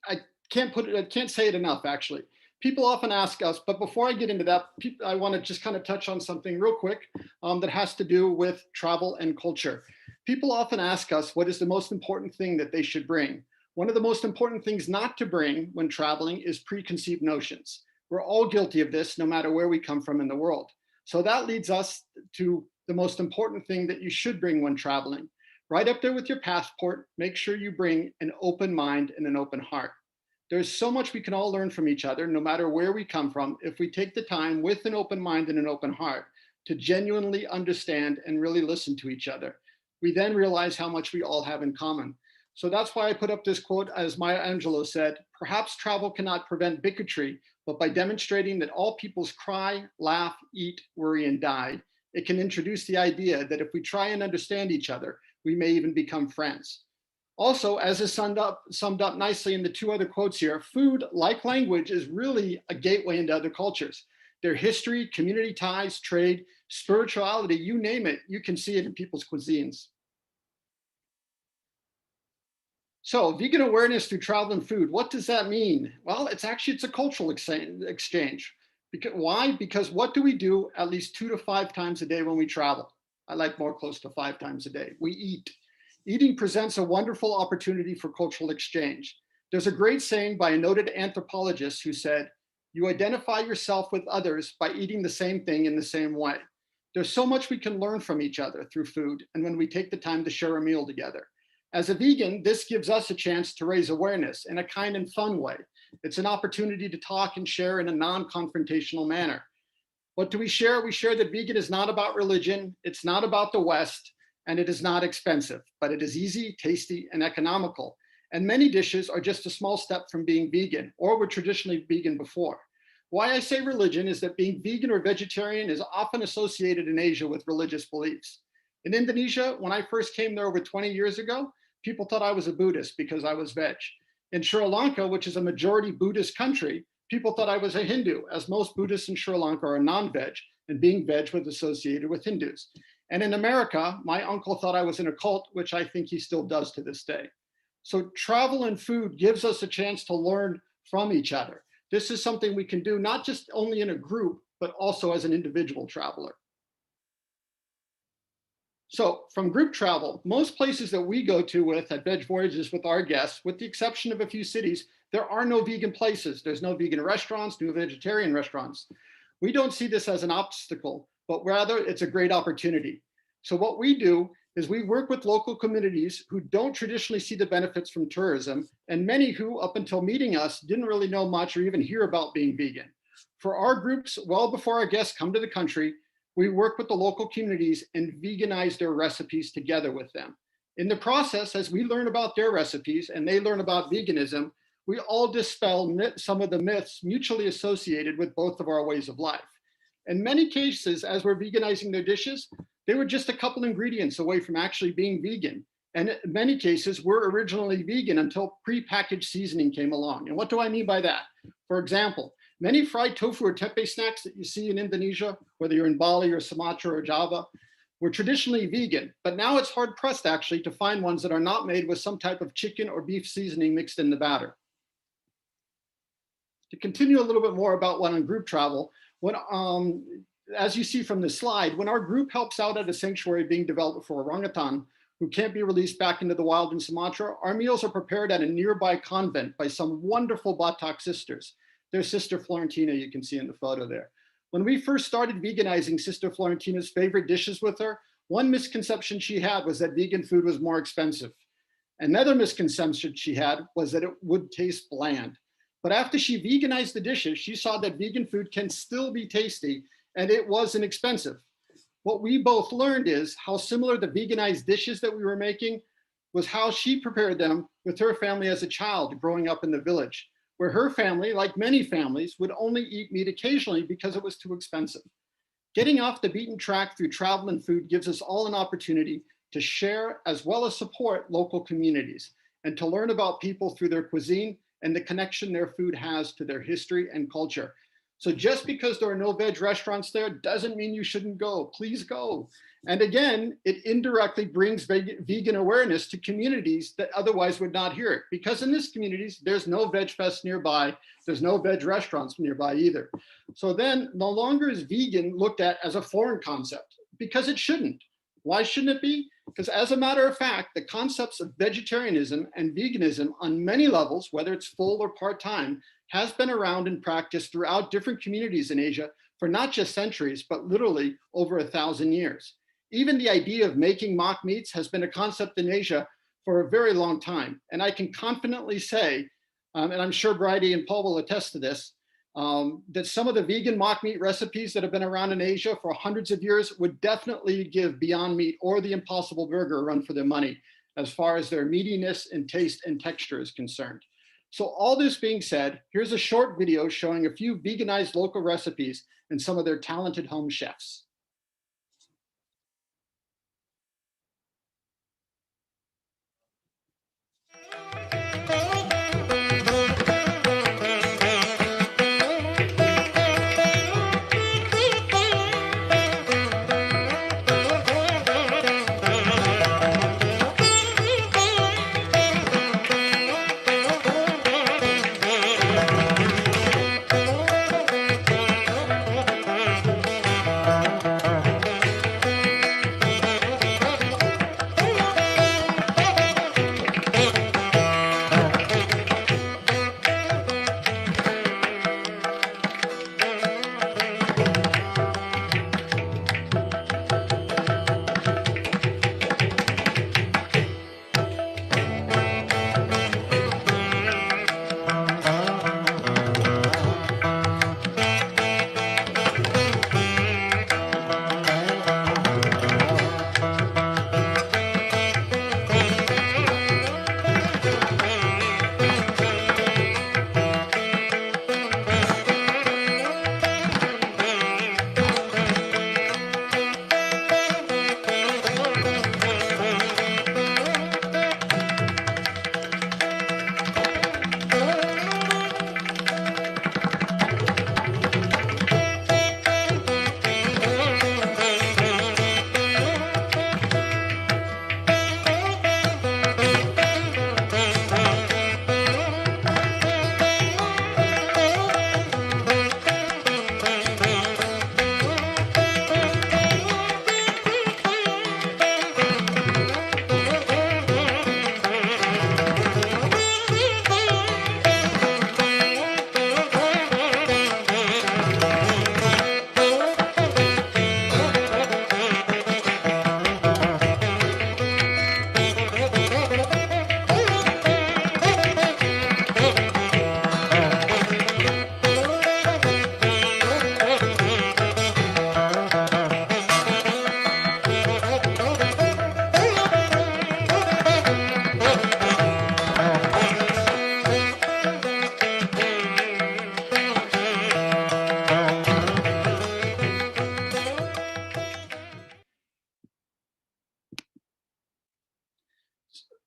I can't say it enough, actually. People often ask us, but before I get into that, I want to just kind of touch on something real quick that has to do with travel and culture. People often ask us, what is the most important thing that they should bring? One of the most important things not to bring when traveling is preconceived notions. We're all guilty of this, no matter where we come from in the world. So that leads us to the most important thing that you should bring when traveling. Right up there with your passport, make sure you bring an open mind and an open heart. There's so much we can all learn from each other, no matter where we come from, if we take the time with an open mind and an open heart to genuinely understand and really listen to each other. We then realize how much we all have in common. So that's why I put up this quote, as Maya Angelou said, perhaps travel cannot prevent bigotry, but by demonstrating that all peoples cry, laugh, eat, worry, and die, it can introduce the idea that if we try and understand each other, we may even become friends. Also, as is summed up nicely in the 2 other quotes here, food, like language, is really a gateway into other cultures. Their history, community ties, trade, spirituality, you name it, you can see it in people's cuisines. So vegan awareness through travel and food, what does that mean? Well, it's a cultural exchange. Why? Because what do we do at least 2 to 5 times a day when we travel? I like more close to 5 times a day. We eat. Eating presents a wonderful opportunity for cultural exchange. There's a great saying by a noted anthropologist who said, you identify yourself with others by eating the same thing in the same way. There's so much we can learn from each other through food and when we take the time to share a meal together. As a vegan, this gives us a chance to raise awareness in a kind and fun way. It's an opportunity to talk and share in a non-confrontational manner. What do we share? We share that vegan is not about religion, it's not about the West, and it is not expensive, but it is easy, tasty, and economical. And many dishes are just a small step from being vegan, or were traditionally vegan before. Why I say religion is that being vegan or vegetarian is often associated in Asia with religious beliefs. In Indonesia, when I first came there over 20 years ago, people thought I was a Buddhist because I was veg. In Sri Lanka, which is a majority Buddhist country, people thought I was a Hindu, as most Buddhists in Sri Lanka are non-veg, and being veg was associated with Hindus. And in America, my uncle thought I was in a cult, which I think he still does to this day. So travel and food gives us a chance to learn from each other. This is something we can do not just only in a group, but also as an individual traveler. So from group travel, most places that we go to with at Veg Voyages with our guests, with the exception of a few cities, there are no vegan places. There's no vegan restaurants, no vegetarian restaurants. We don't see this as an obstacle, but rather it's a great opportunity. So what we do is we work with local communities who don't traditionally see the benefits from tourism, and many who, up until meeting us, didn't really know much or even hear about being vegan. For our groups, well before our guests come to the country, we work with the local communities and veganize their recipes together with them. In the process, as we learn about their recipes and they learn about veganism, we all dispel some of the myths mutually associated with both of our ways of life. In many cases, as we're veganizing their dishes, they were just a couple ingredients away from actually being vegan. And in many cases, we're originally vegan until pre-packaged seasoning came along. And what do I mean by that? For example, many fried tofu or tempeh snacks that you see in Indonesia, whether you're in Bali or Sumatra or Java, were traditionally vegan, but now it's hard pressed actually to find ones that are not made with some type of chicken or beef seasoning mixed in the batter. To continue a little bit more about one on group travel, when, as you see from this slide, when our group helps out at a sanctuary being developed for orangutan who can't be released back into the wild in Sumatra, our meals are prepared at a nearby convent by some wonderful Batak sisters. There's Sister Florentina, you can see in the photo there. When we first started veganizing Sister Florentina's favorite dishes with her, one misconception she had was that vegan food was more expensive. Another misconception she had was that it would taste bland. But after she veganized the dishes, she saw that vegan food can still be tasty and it was inexpensive. What we both learned is how similar the veganized dishes that we were making was how she prepared them with her family as a child growing up in the village, where her family, like many families, would only eat meat occasionally because it was too expensive. Getting off the beaten track through travel and food gives us all an opportunity to share as well as support local communities and to learn about people through their cuisine and the connection their food has to their history and culture. So just because there are no veg restaurants there doesn't mean you shouldn't go. Please go. And again, it indirectly brings vegan awareness to communities that otherwise would not hear it. Because in these communities, there's no veg fest nearby. There's no veg restaurants nearby either. So then no longer is vegan looked at as a foreign concept, because it shouldn't. Why shouldn't it be? Because as a matter of fact, the concepts of vegetarianism and veganism on many levels, whether it's full or part-time, has been around in practice throughout different communities in Asia for not just centuries, but literally over 1,000 years. Even the idea of making mock meats has been a concept in Asia for a very long time. And I can confidently say, and I'm sure Bridie and Paul will attest to this, that some of the vegan mock meat recipes that have been around in Asia for hundreds of years would definitely give Beyond Meat or the Impossible Burger a run for their money as far as their meatiness and taste and texture is concerned. So all this being said, here's a short video showing a few veganized local recipes and some of their talented home chefs.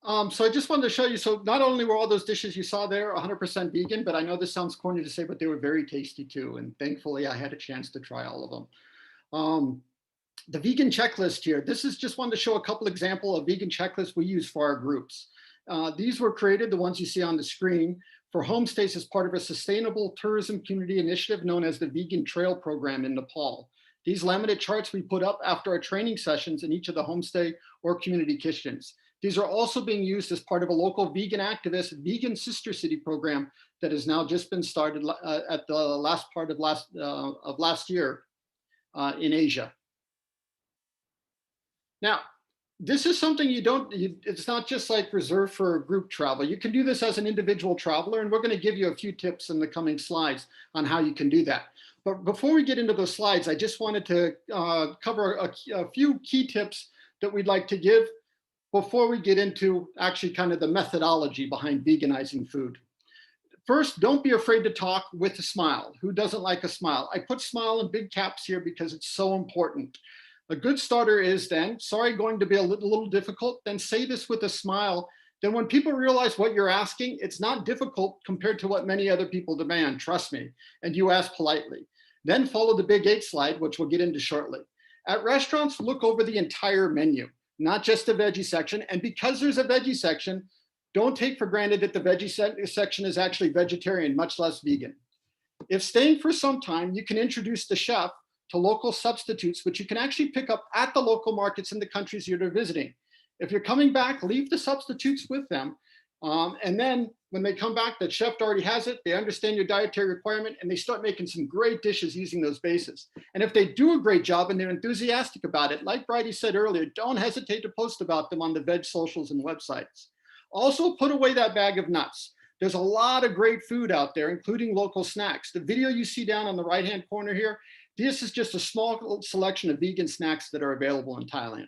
So I just wanted to show you, so not only were all those dishes you saw there 100% vegan, but I know this sounds corny to say, but they were very tasty too. And thankfully I had a chance to try all of them. The vegan checklist here, this is just wanted to show a couple examples of vegan checklists we use for our groups. These were created, the ones you see on the screen, for homestays as part of a sustainable tourism community initiative known as the Vegan Trail Program in Nepal. These laminate charts we put up after our training sessions in each of the homestay or community kitchens. These are also being used as part of a local vegan activist vegan sister city program that has now just been started at the last part of last year in Asia. Now, this is something it's not just like reserved for group travel. You can do this as an individual traveler, and we're going to give you a few tips in the coming slides on how you can do that. But before we get into those slides, I just wanted to cover a few key tips that we'd like to give before we get into actually kind of the methodology behind veganizing food. First, don't be afraid to talk with a smile. Who doesn't like a smile? I put smile in big caps here because it's so important. A good starter is then, sorry, going to be a little difficult, then say this with a smile. Then when people realize what you're asking, it's not difficult compared to what many other people demand, trust me, and you ask politely. Then follow the Big 8 slide, which we'll get into shortly. At restaurants, look over the entire menu, not just the veggie section. And because there's a veggie section, don't take for granted that the veggie section is actually vegetarian, much less vegan. If staying for some time, you can introduce the chef to local substitutes, which you can actually pick up at the local markets in the countries you're visiting. If you're coming back, leave the substitutes with them. And then when they come back, the chef already has it, they understand your dietary requirement, and they start making some great dishes using those bases. And if they do a great job and they're enthusiastic about it, like Bridie said earlier, don't hesitate to post about them on the veg socials and websites. Also, put away that bag of nuts. There's a lot of great food out there, including local snacks. The video you see down on the right-hand corner here, this is just a small selection of vegan snacks that are available in Thailand.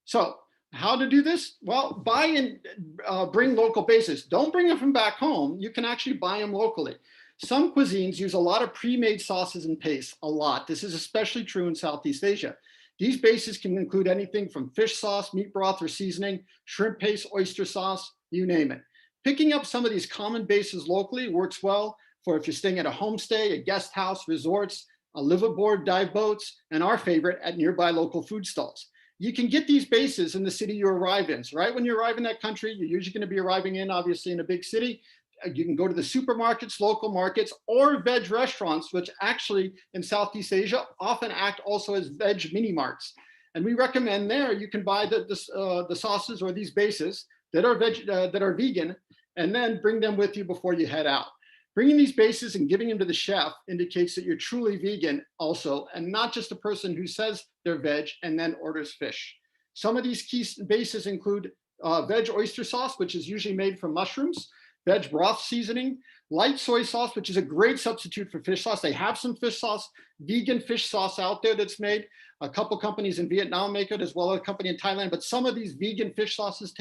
So how to do this? Well, buy and bring local bases. Don't bring them from back home. You can actually buy them locally. Some cuisines use a lot of pre-made sauces and pastes, a lot. This is especially true in Southeast Asia. These bases can include anything from fish sauce, meat broth or seasoning, shrimp paste, oyster sauce, you name it. Picking up some of these common bases locally works well for if you're staying at a homestay, a guest house, resorts, a liveaboard, dive boats, and our favorite, at nearby local food stalls. You can get these bases in the city you arrive in. So right when you arrive in that country, you're usually going to be arriving in, obviously, in a big city. You can go to the supermarkets, local markets, or veg restaurants, which actually in Southeast Asia often act also as veg mini marts. And we recommend there you can buy the sauces or these bases that are vegan, and then bring them with you before you head out. Bringing these bases and giving them to the chef indicates that you're truly vegan also, and not just a person who says they're veg and then orders fish. Some of these key bases include veg oyster sauce, which is usually made from mushrooms, veg broth seasoning, light soy sauce, which is a great substitute for fish sauce. They have some fish sauce, vegan fish sauce out there that's made. A couple companies in Vietnam make it, as well as a company in Thailand, but some of these vegan fish sauces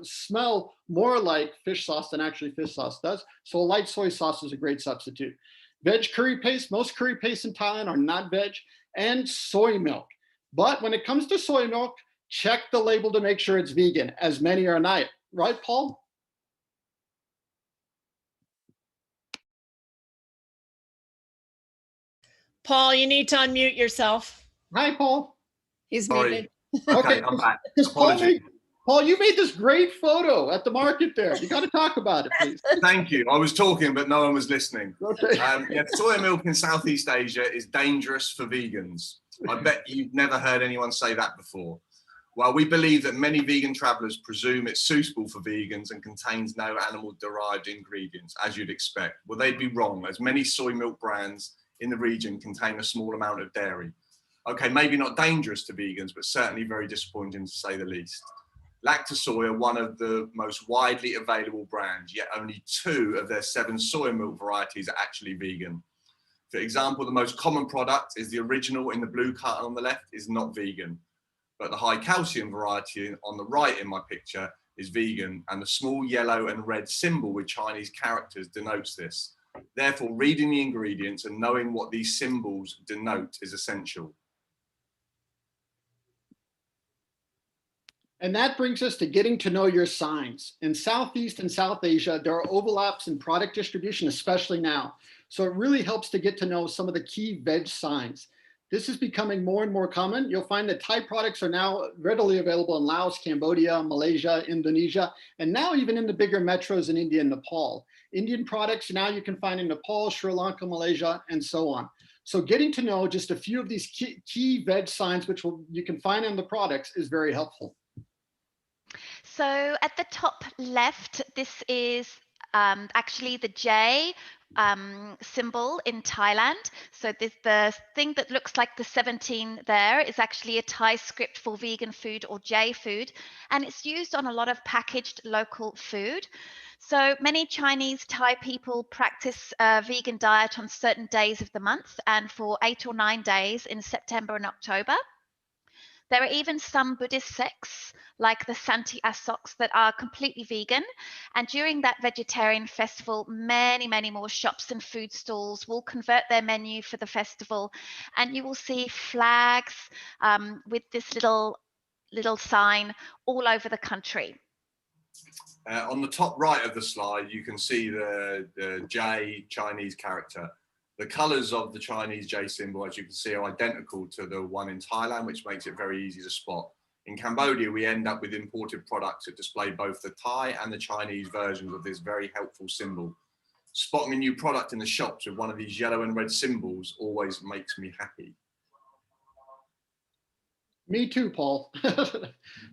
smell more like fish sauce than actually fish sauce does. So a light soy sauce is a great substitute. Veg curry paste, most curry pastes in Thailand are not veg, and soy milk. But when it comes to soy milk, check the label to make sure it's vegan, as many are not. Right, Paul? Paul, you need to unmute yourself. Hi, Paul. He's Sorry. muted. Okay, I'm back. Paul, you made this great photo at the market there. You got to talk about it, please. Thank you. I was talking, but no one was listening. Okay. Yeah, soy milk in Southeast Asia is dangerous for vegans. I bet you've never heard anyone say that before. Well, we believe that many vegan travelers presume it's suitable for vegans and contains no animal-derived ingredients, as you'd expect. Well, they'd be wrong, as many soy milk brands in the region contain a small amount of dairy. Okay, maybe not dangerous to vegans, but certainly very disappointing to say the least. Lactosoy are one of the most widely available brands, yet only 2 of their 7 soy milk varieties are actually vegan. For example, the most common product is the original in the blue carton on the left is not vegan, but the high calcium variety on the right in my picture is vegan, and the small yellow and red symbol with Chinese characters denotes this. Therefore, reading the ingredients and knowing what these symbols denote is essential. And that brings us to getting to know your signs. In Southeast and South Asia, there are overlaps in product distribution, especially now. So it really helps to get to know some of the key veg signs. This is becoming more and more common. You'll find that Thai products are now readily available in Laos, Cambodia, Malaysia, Indonesia, and now even in the bigger metros in India and Nepal. Indian products now you can find in Nepal, Sri Lanka, Malaysia, and so on. So getting to know just a few of these key veg signs, which you can find in the products, is very helpful. So at the top left, this is actually the J symbol in Thailand. So the thing that looks like the 17 there is actually a Thai script for vegan food, or J food, and it's used on a lot of packaged local food. So many Chinese Thai people practice a vegan diet on certain days of the month, and for 8 or 9 days in September and October. There are even some Buddhist sects, like the Santi Asoks, that are completely vegan. And during that vegetarian festival, many, many more shops and food stalls will convert their menu for the festival. And you will see flags with this little sign all over the country. On the top right of the slide, you can see the J Chinese character. The colors of the Chinese J symbol, as you can see, are identical to the one in Thailand, which makes it very easy to spot. In Cambodia, we end up with imported products that display both the Thai and the Chinese versions of this very helpful symbol. Spotting a new product in the shops with one of these yellow and red symbols always makes me happy. Me too, Paul.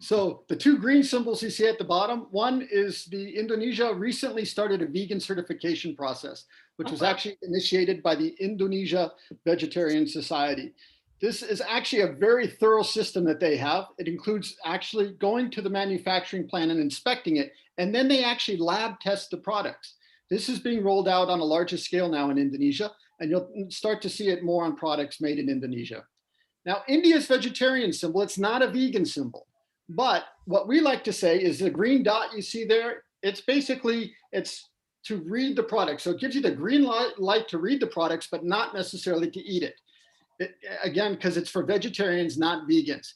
So the two green symbols you see at the bottom, one is the Indonesia recently started a vegan certification process, which was actually initiated by the Indonesia Vegetarian Society. This is actually a very thorough system that they have. It includes actually going to the manufacturing plant and inspecting it, and then they actually lab test the products. This is being rolled out on a larger scale now in Indonesia, and you'll start to see it more on products made in Indonesia. Now, India's vegetarian symbol, it's not a vegan symbol, but what we like to say is the green dot you see there, it's to read the product. So it gives you the green light to read the products, but not necessarily to eat it. Again, because it's for vegetarians, not vegans.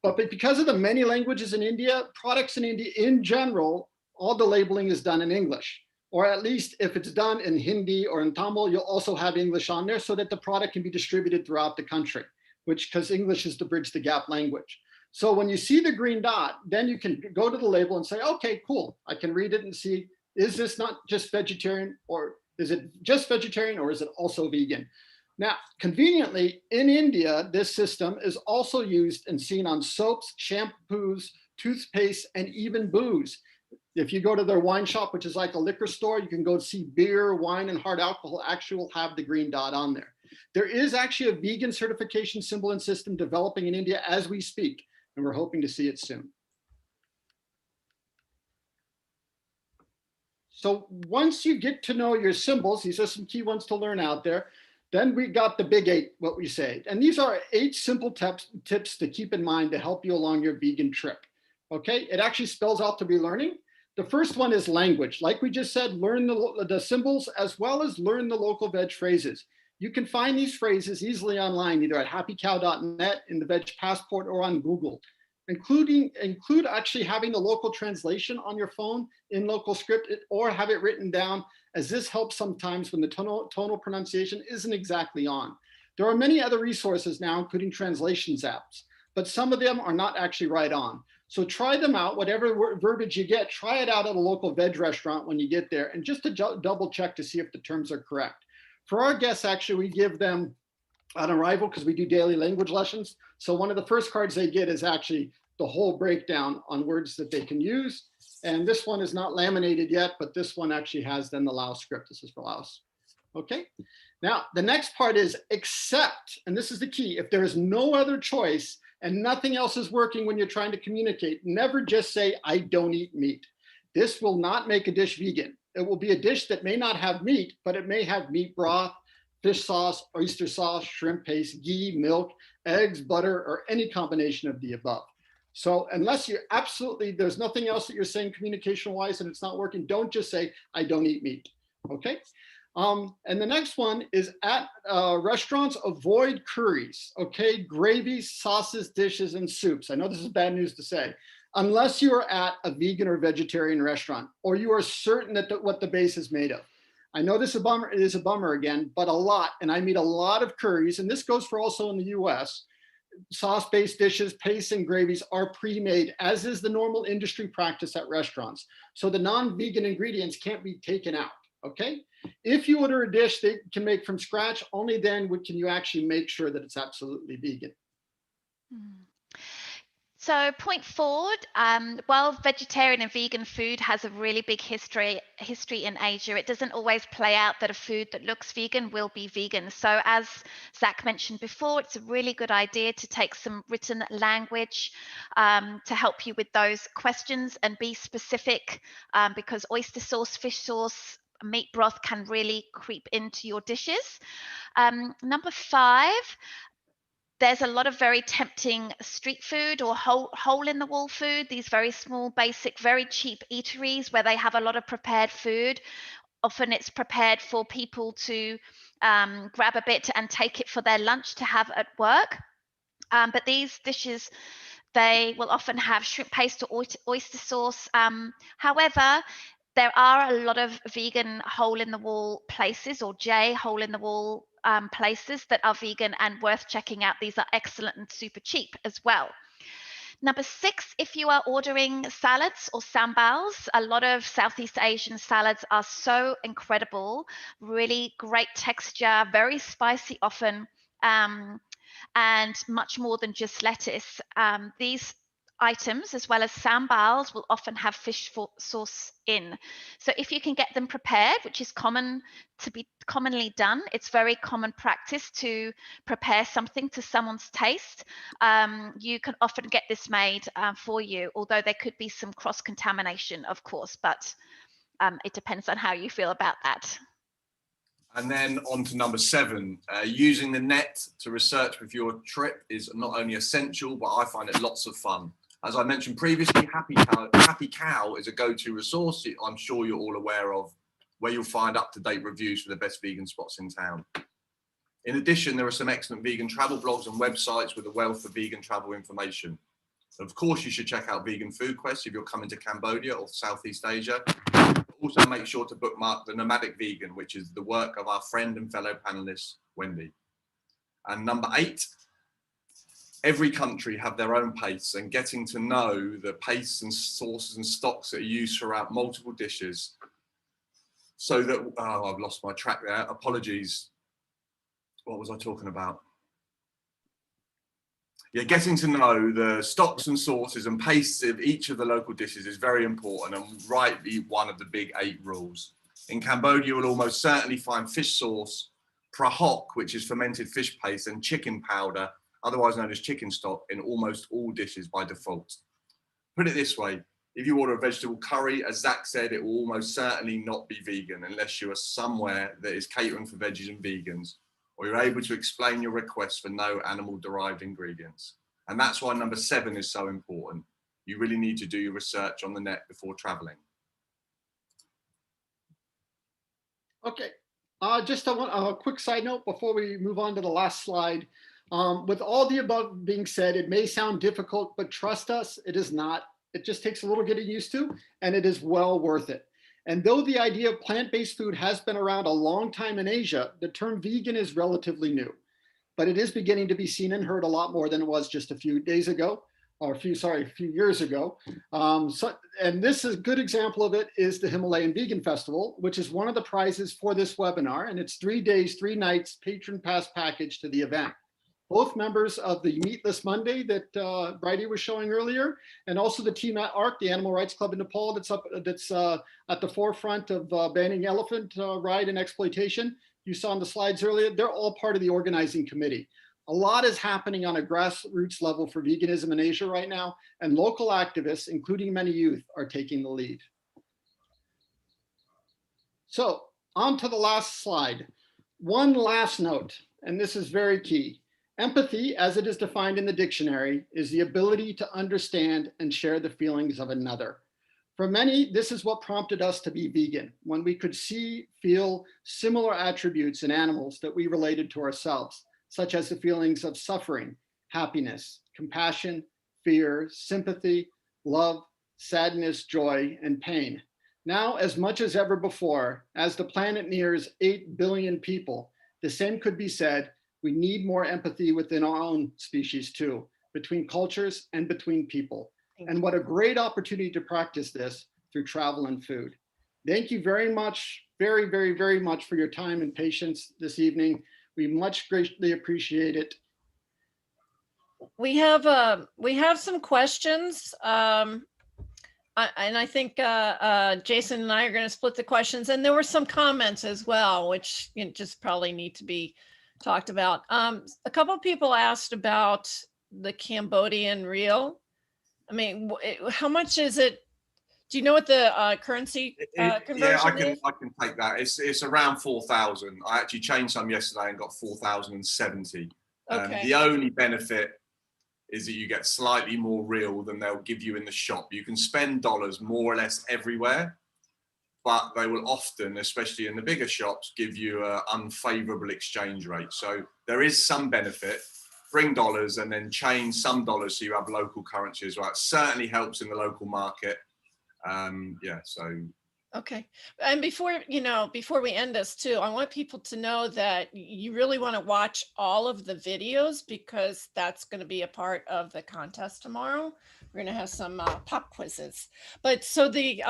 But because of the many languages in India, products in India in general, all the labeling is done in English. Or at least if it's done in Hindi or in Tamil, you'll also have English on there so that the product can be distributed throughout the country, because English is the bridge the gap language. So when you see the green dot, then you can go to the label and say, okay, cool. I can read it and see, is this not just vegetarian, or is it just vegetarian, or is it also vegan? Now, conveniently, in India, this system is also used and seen on soaps, shampoos, toothpaste, and even booze. If you go to their wine shop, which is like a liquor store, you can go see beer, wine, and hard alcohol actually will have the green dot on there. There is actually a vegan certification symbol and system developing in India as we speak, and we're hoping to see it soon. So once you get to know your symbols, these are some key ones to learn out there, then we got the big 8, what we say. And these are 8 simple tips to keep in mind to help you along your vegan trip. Okay, it actually spells out to be learning. The first one is language. Like we just said, learn the symbols as well as learn the local veg phrases. You can find these phrases easily online, either at happycow.net, in the Veg Passport, or on Google. Include actually having the local translation on your phone in local script, or have it written down, as this helps sometimes when the tonal pronunciation isn't exactly on. There are many other resources now, including translations apps, but some of them are not actually right on. So try them out, whatever verbiage you get, try it out at a local veg restaurant when you get there, and just to double check to see if the terms are correct. For our guests, actually, we give them on arrival, because we do daily language lessons. So one of the first cards they get is actually the whole breakdown on words that they can use. And this one is not laminated yet, but this one actually has then the Laos script. This is for Laos. Okay. Now, the next part is accept, and this is the key. If there is no other choice and nothing else is working when you're trying to communicate, never just say, I don't eat meat. This will not make a dish vegan. It will be a dish that may not have meat, but it may have meat broth, fish sauce, oyster sauce, shrimp paste, ghee, milk, eggs, butter, or any combination of the above. So unless you're there's nothing else that you're saying communication-wise and it's not working, don't just say, I don't eat meat, okay? And the next one is at restaurants, avoid curries, okay? Gravies, sauces, dishes, and soups. I know this is bad news to say. unless you are at a vegan or vegetarian restaurant, or you are certain that what the base is made of. I know this is a bummer again, but a lot, and I mean a lot of curries, and this goes for also in the US, sauce-based dishes, pastes, and gravies are pre-made, as is the normal industry practice at restaurants. So the non-vegan ingredients can't be taken out, okay? If you order a dish they can make from scratch, only then can you actually make sure that it's absolutely vegan. So point forward, while vegetarian and vegan food has a really big history in Asia, it doesn't always play out that a food that looks vegan will be vegan. So as Zach mentioned before, it's a really good idea to take some written language to help you with those questions and be specific, because oyster sauce, fish sauce, meat broth can really creep into your dishes. Number 5, there's a lot of very tempting street food or hole in the wall food, these very small, basic, very cheap eateries where they have a lot of prepared food. Often it's prepared for people to grab a bit and take it for their lunch to have at work. But these dishes, they will often have shrimp paste or oyster sauce. However, there are a lot of vegan hole in the wall places, or J hole in the wall places that are vegan and worth checking out. These are excellent and super cheap as well. Number 6, if you are ordering salads or sambals, a lot of Southeast Asian salads are so incredible, really great texture, very spicy often, and much more than just lettuce. These items, as well as sambals, will often have fish sauce in. So if you can get them prepared, which is commonly done, it's very common practice to prepare something to someone's taste. You can often get this made for you, although there could be some cross-contamination, of course, but it depends on how you feel about that. And then on to number 7, using the net to research with your trip is not only essential, but I find it lots of fun. As I mentioned previously, Happy Cow is a go-to resource I'm sure you're all aware of, where you'll find up-to-date reviews for the best vegan spots in town. In addition, there are some excellent vegan travel blogs and websites with a wealth of vegan travel information. Of course, you should check out Vegan Food Quest if you're coming to Cambodia or Southeast Asia. Also, make sure to bookmark The Nomadic Vegan, which is the work of our friend and fellow panelist, Wendy. And number 8, every country have their own pastes, and getting to know the pastes and sauces and stocks that are used throughout multiple dishes, so that, I've lost my track there, apologies. What was I talking about? Yeah, getting to know the stocks and sauces and pastes of each of the local dishes is very important, and rightly one of the big 8 rules. In Cambodia, you will almost certainly find fish sauce, prahok, which is fermented fish paste, and chicken powder, otherwise known as chicken stock, in almost all dishes by default. Put it this way, if you order a vegetable curry, as Zach said, it will almost certainly not be vegan unless you are somewhere that is catering for veggies and vegans, or you're able to explain your request for no animal-derived ingredients. And that's why number 7 is so important. You really need to do your research on the net before traveling. Okay, just a quick side note before we move on to the last slide. With all the above being said, it may sound difficult, but trust us, it is not. It just takes a little getting used to, and it is well worth it. And though the idea of plant-based food has been around a long time in Asia, the term vegan is relatively new, but it is beginning to be seen and heard a lot more than it was just a few days ago, or a few years ago. And this is a good example of it is the Himalayan Vegan Festival, which is one of the prizes for this webinar. And it's 3 days, 3 nights patron pass package to the event. Both members of the Meatless Monday that Bridie was showing earlier, and also the team at ARC, the Animal Rights Club in Nepal, that's at the forefront of banning elephant ride and exploitation. You saw on the slides earlier, they're all part of the organizing committee. A lot is happening on a grassroots level for veganism in Asia right now, and local activists, including many youth, are taking the lead. So on to the last slide. One last note, and this is very key. Empathy, as it is defined in the dictionary, is the ability to understand and share the feelings of another. For many, this is what prompted us to be vegan, when we could see, feel similar attributes in animals that we related to ourselves, such as the feelings of suffering, happiness, compassion, fear, sympathy, love, sadness, joy, and pain. Now, as much as ever before, as the planet nears 8 billion people, the same could be said. We need more empathy within our own species too, between cultures and between people. And what a great opportunity to practice this through travel and food. Thank you very much, very, very, very much for your time and patience this evening. We much greatly appreciate it. We have some questions. And I think Jason and I are going to split the questions. And there were some comments as well, which just probably need to be talked about. A couple of people asked about the Cambodian reel. I mean, how much is it? Do you know what the currency conversion yeah, I is? can take that. It's around 4,000. I actually changed some yesterday and got 4,070. Okay. The only benefit is that you get slightly more real than they'll give you in the shop. You can spend dollars more or less everywhere, but they will often, especially in the bigger shops, give you an unfavorable exchange rate. So there is some benefit. Bring dollars and then change some dollars so you have local currency as well. It certainly helps in the local market. Yeah, so. Okay. And before we end this too, I want people to know that you really want to watch all of the videos, because that's going to be a part of the contest tomorrow. We're going to have some pop quizzes. But so the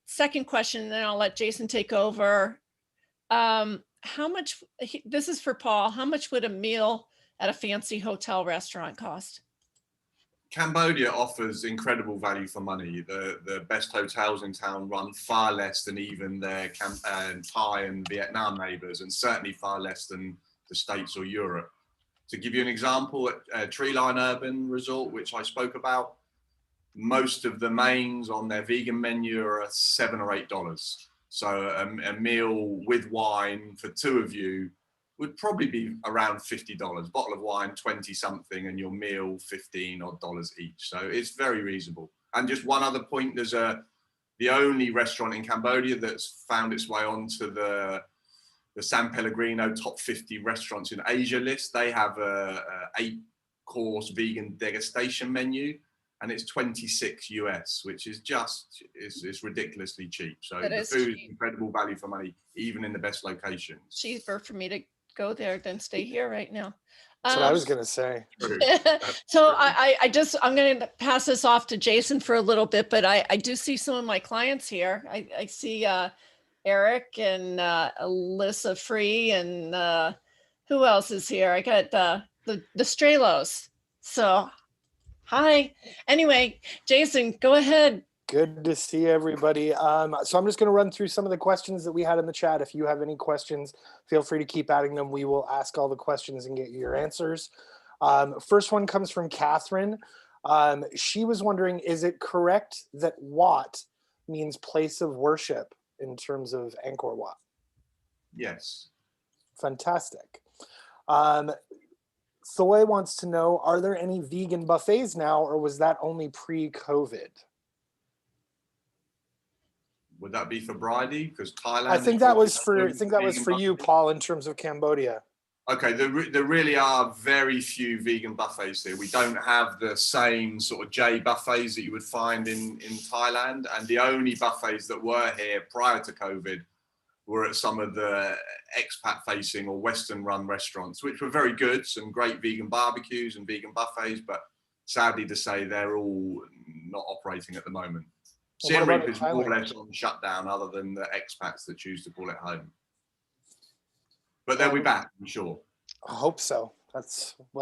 second question, and then I'll let Jason take over. How much, this is for Paul, how much would a meal at a fancy hotel restaurant cost? Cambodia offers incredible value for money. The best hotels in town run far less than even their Thai and Vietnam neighbors, and certainly far less than the States or Europe. To give you an example, at Treeline Urban Resort, which I spoke about, most of the mains on their vegan menu are $7 or $8. So a meal with wine for two of you would probably be around $50. Bottle of wine, 20 something, and your meal $15 odd each. So it's very reasonable. And just one other point, there's the only restaurant in Cambodia that's found its way onto the San Pellegrino top 50 restaurants in Asia list. They have a 8-course vegan degustation menu, and it's $26 US, which is it's ridiculously cheap. So the food is incredible value for money, even in the best locations. Cheaper for me to go there than stay here right now. That's what I was going to say. So I'm going to pass this off to Jason for a little bit, but I do see some of my clients here. I see Eric and Alyssa Free, and who else is here? I got the Strelos. So hi. Anyway, Jason, go ahead. Good to see everybody. So I'm just going to run through some of the questions that we had in the chat. If you have any questions, feel free to keep adding them. We will ask all the questions and get you your answers. First one comes from Catherine. She was wondering, is it correct that Wat means place of worship in terms of Angkor Wat? Yes. Fantastic. Thoy wants to know, are there any vegan buffets now, or was that only pre-COVID? Would that be for Bridie? Because Thailand. I think that was for you, Paul, in terms of Cambodia. Okay, there really are very few vegan buffets here. We don't have the same sort of J buffets that you would find in Thailand, and the only buffets that were here prior to COVID were at some of the expat-facing or Western-run restaurants, which were very good, some great vegan barbecues and vegan buffets, but sadly to say, they're all not operating at the moment. Siem Reap is more or less on shutdown, other than the expats that choose to call it home. But they'll be back, I'm sure. I hope so. I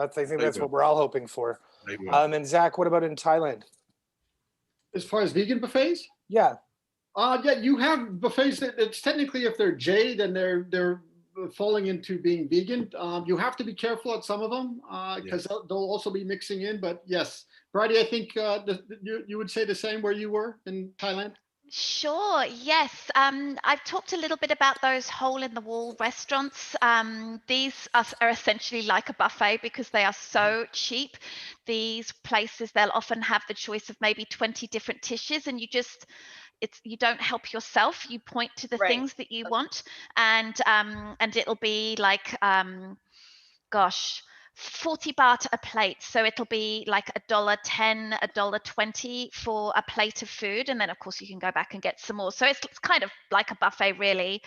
think that's what we're all hoping for. And Zach, what about in Thailand? As far as vegan buffets? Yeah. Yeah, you have buffets that it's technically, if they're J, then they're falling into being vegan. You have to be careful at some of them because they'll also be mixing in. But yes, Bridie, I think you would say the same where you were in Thailand. Sure, yes. I've talked a little bit about those hole-in-the-wall restaurants. These are essentially like a buffet because they are so cheap. These places, they'll often have the choice of maybe 20 different dishes, and you don't help yourself. You point to the things that you want, and it'll be like, gosh, 40 baht a plate. So it'll be like $1.10, $1.20 for a plate of food. And then of course you can go back and get some more. So it's kind of like a buffet really.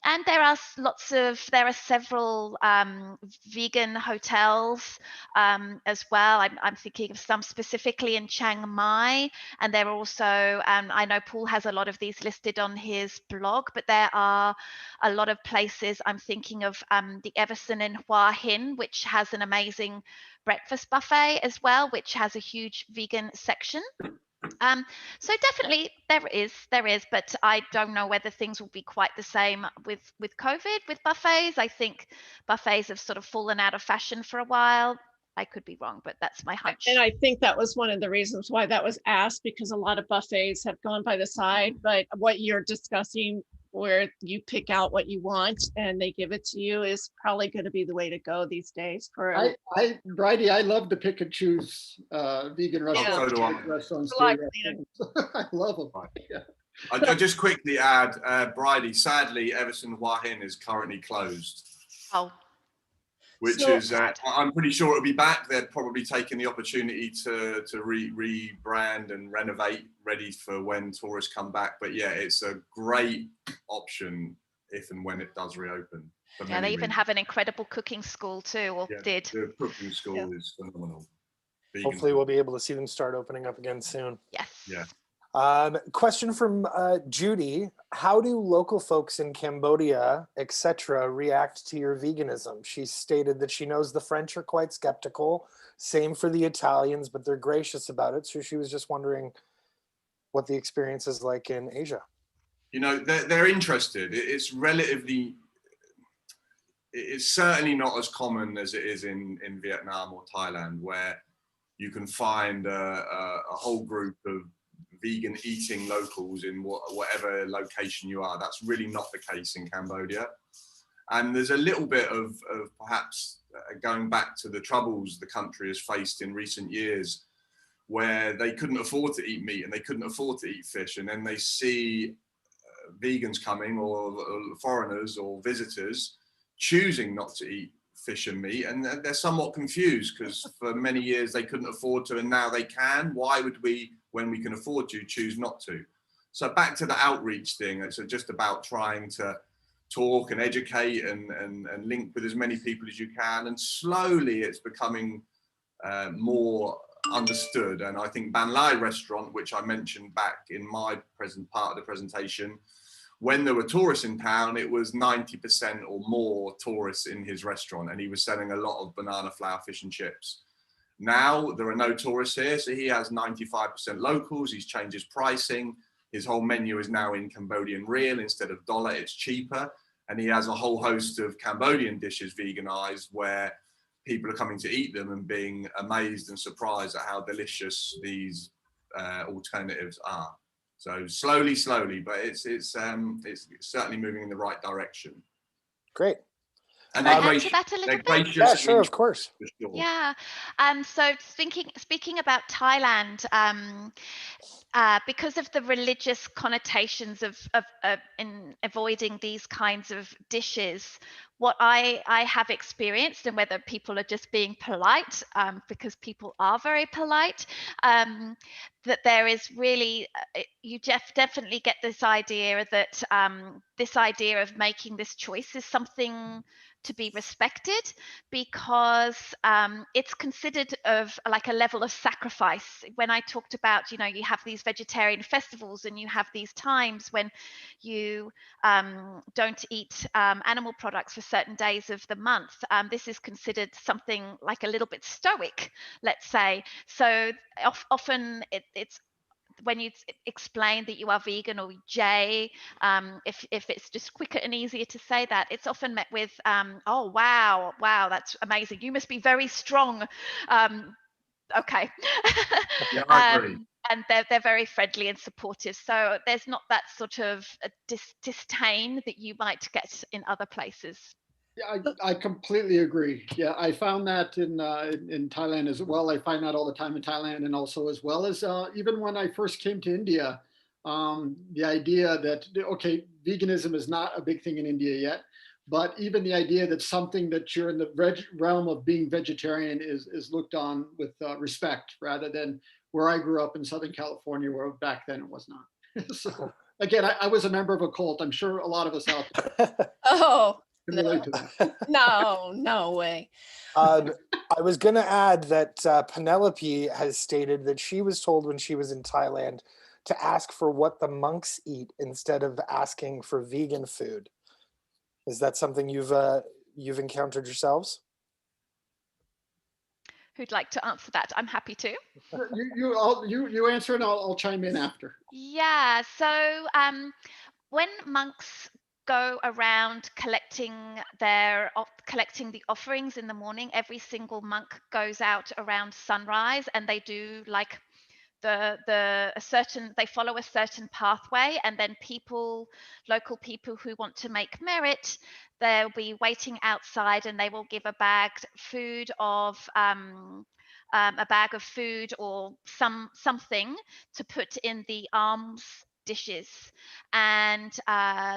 And there are several vegan hotels as well. I'm thinking of some specifically in Chiang Mai, and there are also, I know Paul has a lot of these listed on his blog, but there are a lot of places. I'm thinking of the Everson in Hua Hin, which has an amazing breakfast buffet as well, which has a huge vegan section. So definitely there is, but I don't know whether things will be quite the same with COVID, with buffets. I think buffets have sort of fallen out of fashion for a while. I could be wrong, but that's my hunch. And I think that was one of the reasons why that was asked, because a lot of buffets have gone by the side. But what you're discussing, where you pick out what you want and they give it to you, is probably going to be the way to go these days. Bridie, I love to pick and choose vegan restaurants. Yeah. Restaurants I love them. Yeah. I'll just quickly add, Bridie, sadly, Everson Hua Hin is currently closed. Oh. Which is, I'm pretty sure it'll be back. They're probably taking the opportunity to rebrand and renovate, ready for when tourists come back. But yeah, it's a great option if and when it does reopen. Yeah, they even have an incredible cooking school too, or did. The cooking school is phenomenal. Hopefully we'll be able to see them start opening up again soon. Yes. Yeah. Question from Judy: how do local folks in Cambodia, etc., react to your veganism? She stated that she knows the French are quite skeptical. Same for the Italians, but they're gracious about it. So she was just wondering what the experience is like in Asia. You know, they're interested. It's certainly not as common as it is in Vietnam or Thailand, where you can find a whole group of vegan eating locals in whatever location you are. That's really not the case in Cambodia. And there's a little bit of perhaps going back to the troubles the country has faced in recent years, where they couldn't afford to eat meat and they couldn't afford to eat fish. And then they see vegans coming, or foreigners or visitors choosing not to eat fish and meat, and they're somewhat confused because for many years they couldn't afford to and now they can. Why would we, when we can afford to, choose not to? So back to the outreach thing, it's just about trying to talk and educate and link with as many people as you can, and slowly it's becoming more understood. And I think Ban Lai restaurant, which I mentioned back in my part of the presentation, when there were tourists in town, it was 90% or more tourists in his restaurant, and he was selling a lot of banana flour fish and chips. Now there are no tourists here, so he has 95% locals. He's changed his pricing. His whole menu is now in Cambodian riel instead of dollar. It's cheaper, and he has a whole host of Cambodian dishes veganized, where people are coming to eat them and being amazed and surprised at how delicious these alternatives are. So slowly, but it's certainly moving in the right direction. Great. And Can I add to that a little bit? Yeah, sure, of course. Sure. Yeah. So speaking about Thailand, because of the religious connotations of in avoiding these kinds of dishes, what I have experienced, and whether people are just being polite, because people are very polite, that there is really, you definitely get this idea that this idea of making this choice is something to be respected, because it's considered of like a level of sacrifice. When I talked about, you have these vegetarian festivals and you have these times when you don't eat animal products for certain days of the month, this is considered something like a little bit stoic, let's say. So often it's when you explain that you are vegan or J, if it's just quicker and easier to say that, it's often met with, oh, wow, that's amazing. You must be very strong. Okay. Yeah, I agree. And they're very friendly and supportive. So there's not that sort of disdain that you might get in other places. Yeah, I completely agree. Yeah, I found that in Thailand as well. I find that all the time in Thailand, and also as well as even when I first came to India, the idea that, okay, veganism is not a big thing in India yet, But even the idea that something that you're in the realm of being vegetarian is looked on with respect, rather than where I grew up in Southern California, where back then it was not. So again, I was a member of a cult. I'm sure a lot of us out there Oh, can no. relate to that. No way. I was going to add that Penelope has stated that she was told when she was in Thailand to ask for what the monks eat instead of asking for vegan food. Is that something you've encountered yourselves? Who'd like to answer that? I'm happy to. You answer and I'll chime in after. Yeah, so when monks go around collecting the offerings in the morning, every single monk goes out around sunrise, and they do like they follow a certain pathway, and then local people who want to make merit, they'll be waiting outside, and they will give a bag of food or something to put in the alms dishes, and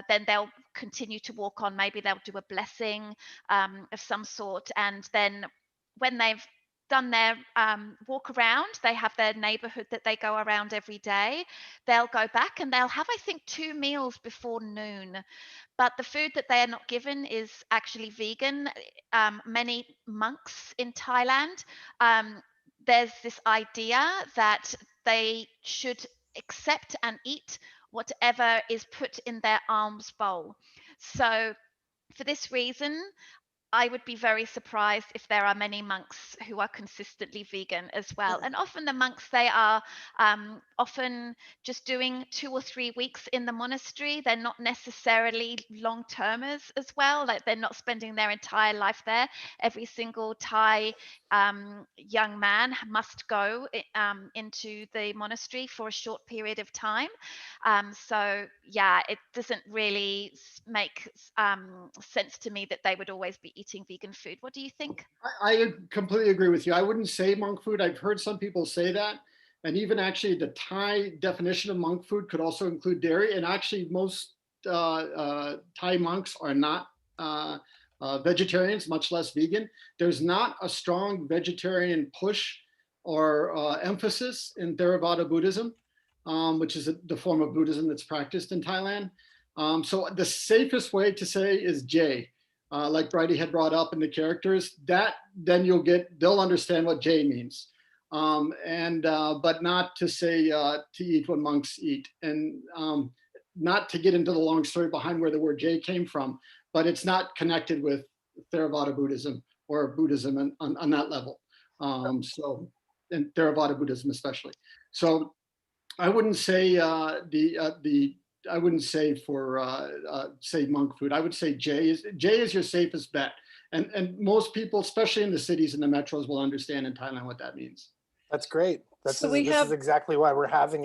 then they'll continue to walk on. Maybe they'll do a blessing of some sort, and then when they've done their walk around, they have their neighborhood that they go around every day. They'll go back and they'll have, I think, 2 meals before noon. But the food that they are not given is actually vegan. Many monks in Thailand, there's this idea that they should accept and eat whatever is put in their alms bowl. So for this reason, I would be very surprised if there are many monks who are consistently vegan as well. And often the monks, they are often just doing 2 or 3 weeks in the monastery. They're not necessarily long-termers as well. Like, they're not spending their entire life there. Every single Thai young man must go into the monastery for a short period of time. So yeah, it doesn't really make sense to me that they would always be eating vegan food. What do you think? I completely agree with you. I wouldn't say monk food. I've heard some people say that. And even actually the Thai definition of monk food could also include dairy. And actually most Thai monks are not vegetarians, much less vegan. There's not a strong vegetarian push or emphasis in Theravada Buddhism, which is the form of Buddhism that's practiced in Thailand. So the safest way to say is J. Like Bridie had brought up in the characters, that then they'll understand what J means. But not to say to eat what monks eat, and not to get into the long story behind where the word J came from, but it's not connected with Theravada Buddhism or Buddhism on that level. And Theravada Buddhism especially. So I wouldn't say I wouldn't say for say monk food. I would say J is your safest bet, and most people, especially in the cities and the metros, will understand in Thailand what that means. That's great. This So is exactly why we're having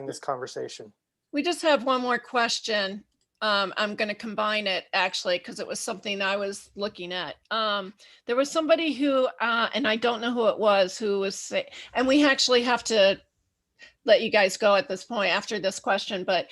this conversation. We just have one more question. I'm going to combine it actually, because it was something I was looking at. There was somebody who, and I don't know who it was, who was saying, and we actually have to let you guys go at this point after this question, but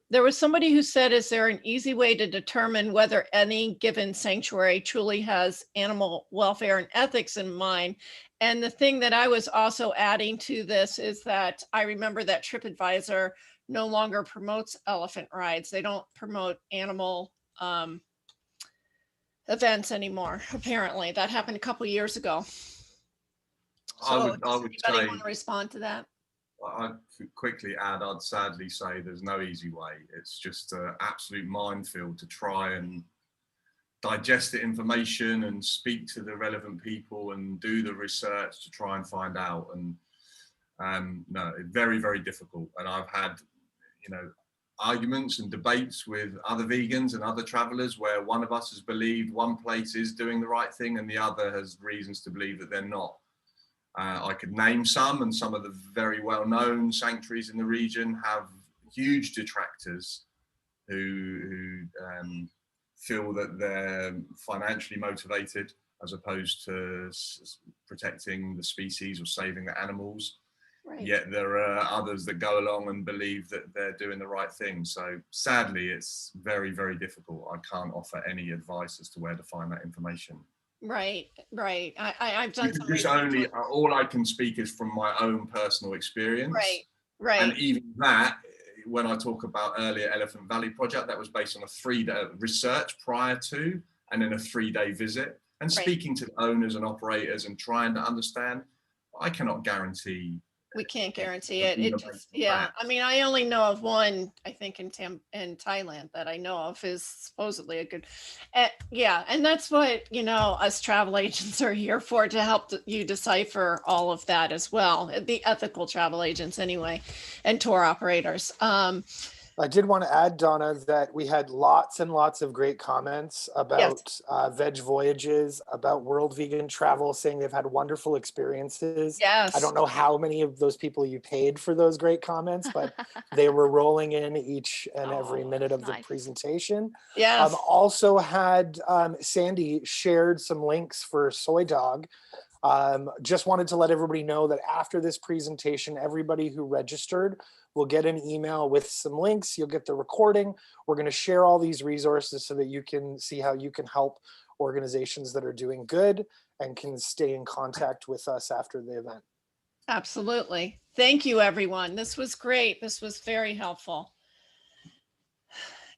there was somebody who said, is there an easy way to determine whether any given sanctuary truly has animal welfare and ethics in mind? And the thing that I was also adding to this is that I remember that TripAdvisor no longer promotes elephant rides. They don't promote animal events anymore, apparently. That happened a couple years ago. So I would say, want to respond to that? I'd quickly add, I'd sadly say there's no easy way. It's just an absolute minefield to try and digest the information and speak to the relevant people and do the research to try and find out. And no, it's very, very difficult. And I've had, arguments and debates with other vegans and other travelers where one of us has believed one place is doing the right thing and the other has reasons to believe that they're not. I could name some, and some of the very well-known sanctuaries in the region have huge detractors who feel that they're financially motivated as opposed to protecting the species or saving the animals. Yet there are others that go along and believe that they're doing the right thing. So sadly, it's very, very difficult. I can't offer any advice as to where to find that information. Right. I've done some Just research. all I can speak is from my own personal experience. Right. And even that, when I talk about earlier Elephant Valley project, that was based on a 3-day research prior to, and then a 3-day visit, and speaking to the owners and operators and trying to understand. I cannot guarantee. We can't guarantee it. It just, yeah. I mean, I only know of one, I think in Thailand that I know of is supposedly a good, yeah. And that's what, you know, us travel agents are here for, to help you decipher all of that as well. The ethical travel agents anyway, and tour operators. I did want to add, Donna, that we had lots and lots of great comments about Veg Voyages, about World Vegan Travel, saying they've had wonderful experiences. Yes. I don't know how many of those people you paid for those great comments, but they were rolling in each and every minute of the presentation. Yes. Also had Sandy shared some links for Soy Dog. Just wanted to let everybody know that after this presentation, everybody who registered will get an email with some links. You'll get the recording. We're going to share all these resources so that you can see how you can help organizations that are doing good and can stay in contact with us after the event. Absolutely. Thank you, everyone. This was great. This was very helpful.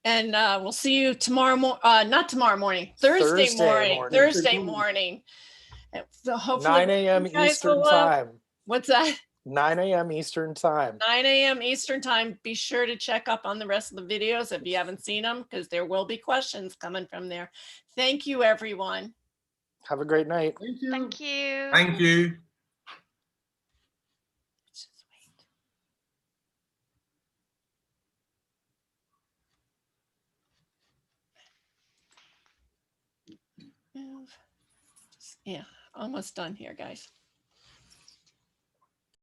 And we'll see you tomorrow not tomorrow morning, Thursday morning. So hopefully 9 a.m. Eastern time. What's that? 9 a.m. Eastern time. 9 a.m. Eastern time. Be sure to check up on the rest of the videos if you haven't seen them, because there will be questions coming from there. Thank you, everyone. Have a great night. Thank you. Thank you. Thank you. Yeah, almost done here, guys.